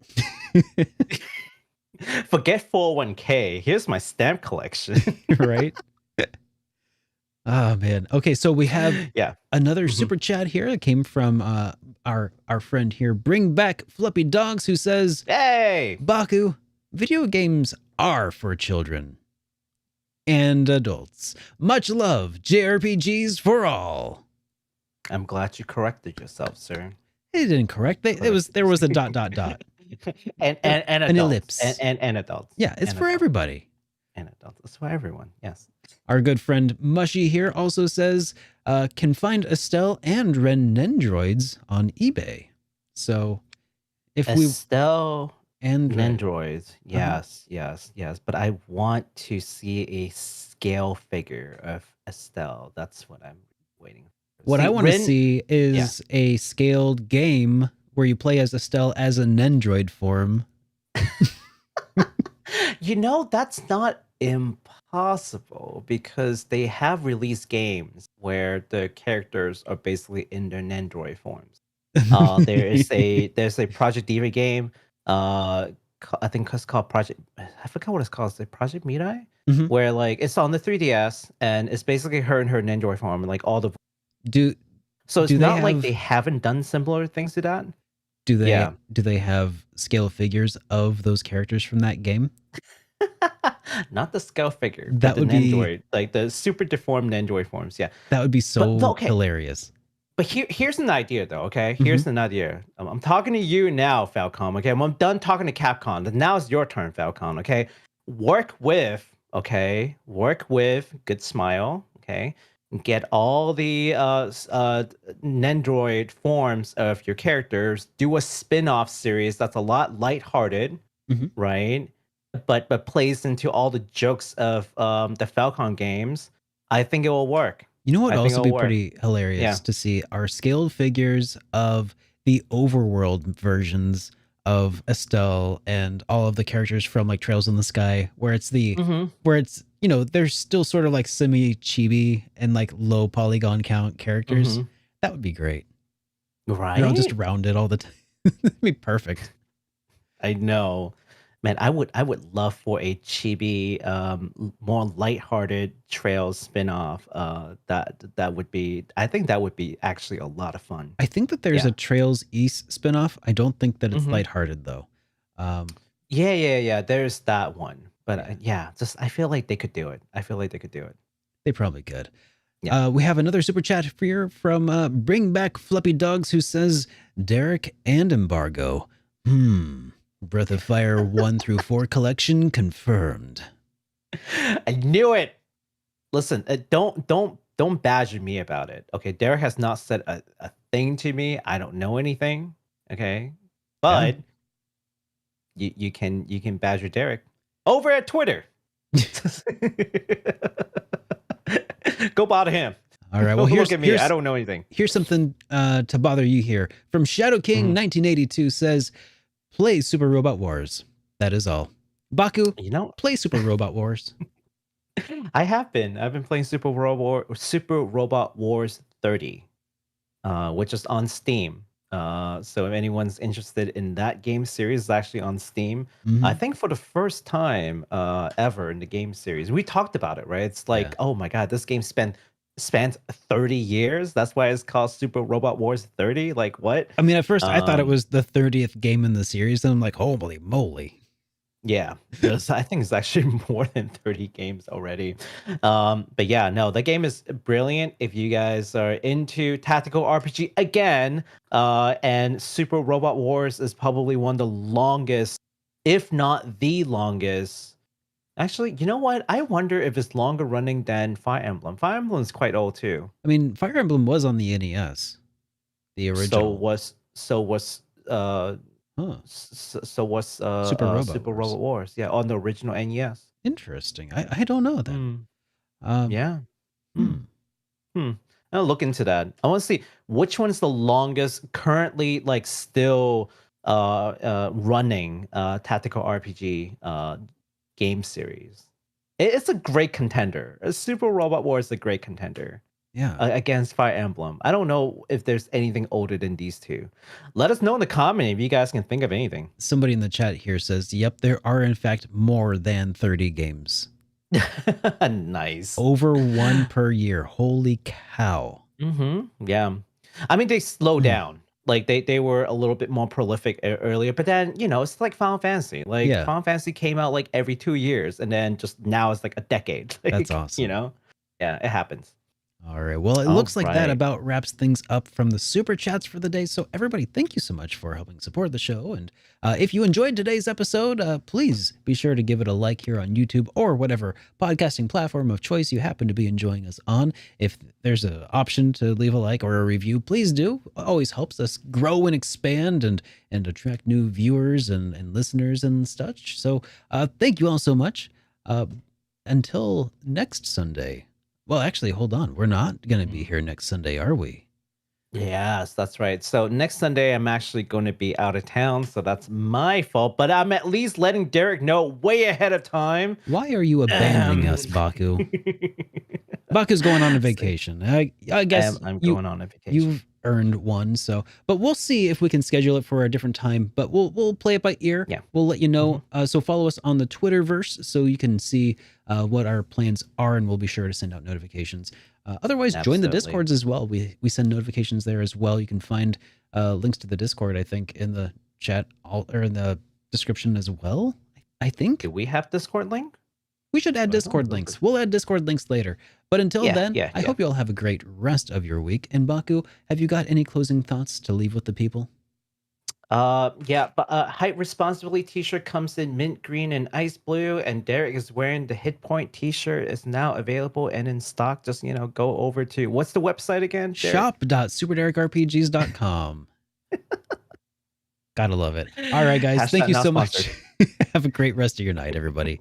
Forget 401k. Here's my stamp collection. Right. Oh man. Okay, so we have another super chat here that came from our friend here, Bring Back Fluffy Dogs, who says, hey, Baku, video games are for children and adults. Much love, JRPGs for all. I'm glad you corrected yourself, sir. It didn't correct. There was a ... and an adults. ellipse and adults. Yeah, it's for everybody. And adults. It's for everyone. Yes. Our good friend Mushy here also says, can find Estelle and Ren Nendroids on eBay. So if Estelle and Nendroids, yes. But I want to see a scale figure of Estelle. That's what I'm waiting for. What I want to see is a scaled game where you play as Estelle as a Nendroid form. That's not impossible because they have released games where the characters are basically in their Nendroid forms. There's a Project Diva game. I think it's called Project. I forgot what it's called. Is it Project Mirai? Where like it's on the 3DS and it's basically her in her Nendroid form and like all the. So it's not like they haven't done similar things to that. Do they have scale figures of those characters from that game? Not the scale figure. That would be Nendroid, like the super deformed Nendroid forms. Yeah, that would be so hilarious. But here's an idea, though. Okay, here's an idea. I'm talking to you now, Falcon. Okay, I'm done talking to Capcom. Now it's your turn, Falcon. Okay, work with. Good smile. Okay, get all the Nendroid forms of your characters. Do a spin-off series that's a lot lighthearted, right? But plays into all the jokes of the Falcon games. I think it will work. You know what would also be pretty hilarious to see are scaled figures of the overworld versions of Estelle and all of the characters from like Trails in the Sky, where it's where it's they're still sort of like semi-chibi and like low polygon count characters. That would be great. Right? And I'll just round it all the time. That'd be perfect. I know. Man, I would love for a chibi, more lighthearted Trails spin-off. That would be. I think that would be actually a lot of fun. I think that there's Yeah. a Trails East spinoff. I don't think that it's hmm lighthearted though. Um, Yeah. There's that one, but yeah, yeah, just I feel like they could do it. I feel like they could do it. they probably could. Yeah. We have another super chat here from Bring Back Fluffy Dogs, who says Derek and Embargo. Breath of Fire 1 through 4 collection confirmed. I knew it. Listen, don't badger me about it. Okay, Derek has not said a thing to me. I don't know anything. Okay, but you can badger Derek over at Twitter. Go bother him. All right. Well, Look at me. I don't know anything. Here's something to bother you here. From Shadow King 1982 says, play Super Robot Wars. That is all. Baku, You know, play Super Robot Wars. I've been playing Super Robot Wars 30, which is on Steam. So if anyone's interested in that game series, it's actually on Steam. I Mhm. think for the first time ever in the game series, we talked about it, right? It's like, Yeah. oh my god, this game spans 30 years. That's why it's called Super Robot Wars 30. Like what? I mean, at first I thought it Um, was the 30th game in the series, and I'm like, holy moly. Yeah, I think it's actually more than 30 games already. But yeah, no, the game is brilliant if you guys are into tactical RPG again. And Super Robot Wars is probably one of the longest, if not the longest. Actually, you know what? I wonder if it's longer running than Fire Emblem. Fire Emblem is quite old too. I mean, Fire Emblem was on the NES, the So original. was Huh. so was Super Robot Super Wars. Robot Wars. Yeah, on the original NES. Interesting. I don't know that. Hmm. Um, Yeah. hmm. I'll look into that. I want to see which one's the longest currently, like still running tactical RPG game series. It's a great contender. Super Robot War is a great contender Yeah. against Fire Emblem. I don't know if there's anything older than these two. Let us know in the comment if you guys can think of anything. Somebody in the chat here says, yep, there are in fact more than 30 games. Nice. Over one per year. Holy cow. Yeah. I mean, they slow down. Like they were a little bit more prolific earlier, but then it's like Final Fantasy. Like Yeah. Final Fantasy came out like every 2 years, and then just now it's like a decade. That's Like, awesome. Yeah, it happens. All right. Well, it All looks like that right. about wraps things up from the super chats for the day. So, everybody, thank you so much for helping support the show. And if you enjoyed today's episode, please be sure to give it a like here on YouTube or whatever podcasting platform of choice you happen to be enjoying us on. If there's an option to leave a like or a review, please do. It always helps us grow and expand and attract new viewers and listeners and such. So, thank you all so much. Until next Sunday. Well, actually, hold on. We're not going to be here next Sunday, are we? Yes, that's right. So next Sunday, I'm actually going to be out of town, so that's my fault. But I'm at least letting Derek know way ahead of time. Why are you abandoning us, Baku? Baku's going on a vacation. I guess I'm going on a vacation. You've earned one, but we'll see if we can schedule it for a different time. But we'll play it by ear. Yeah. We'll let you know. So follow us on the Twitterverse so you can see what our plans are, and we'll be sure to send out notifications. Otherwise, join the Absolutely. Discords as well. We send notifications there as well. You can find links to the Discord, I think, in the chat or in the description as well. I think Do we have Discord link? we should add Discord links. We'll add Discord links later. But until then, I hope you all have a great rest of your week. And Baku, have you got any closing thoughts to leave with the people? Yeah, but Height Responsibly t-shirt comes in mint green and ice blue, and Derek is wearing the HitPoint t-shirt. It's now available and in stock. Just go over to what's the website again? Derek? Shop.superderekrpgs.com. Gotta love it. All right, guys. Hashtag Thank you not so much. sponsored. Have a great rest of your night, everybody.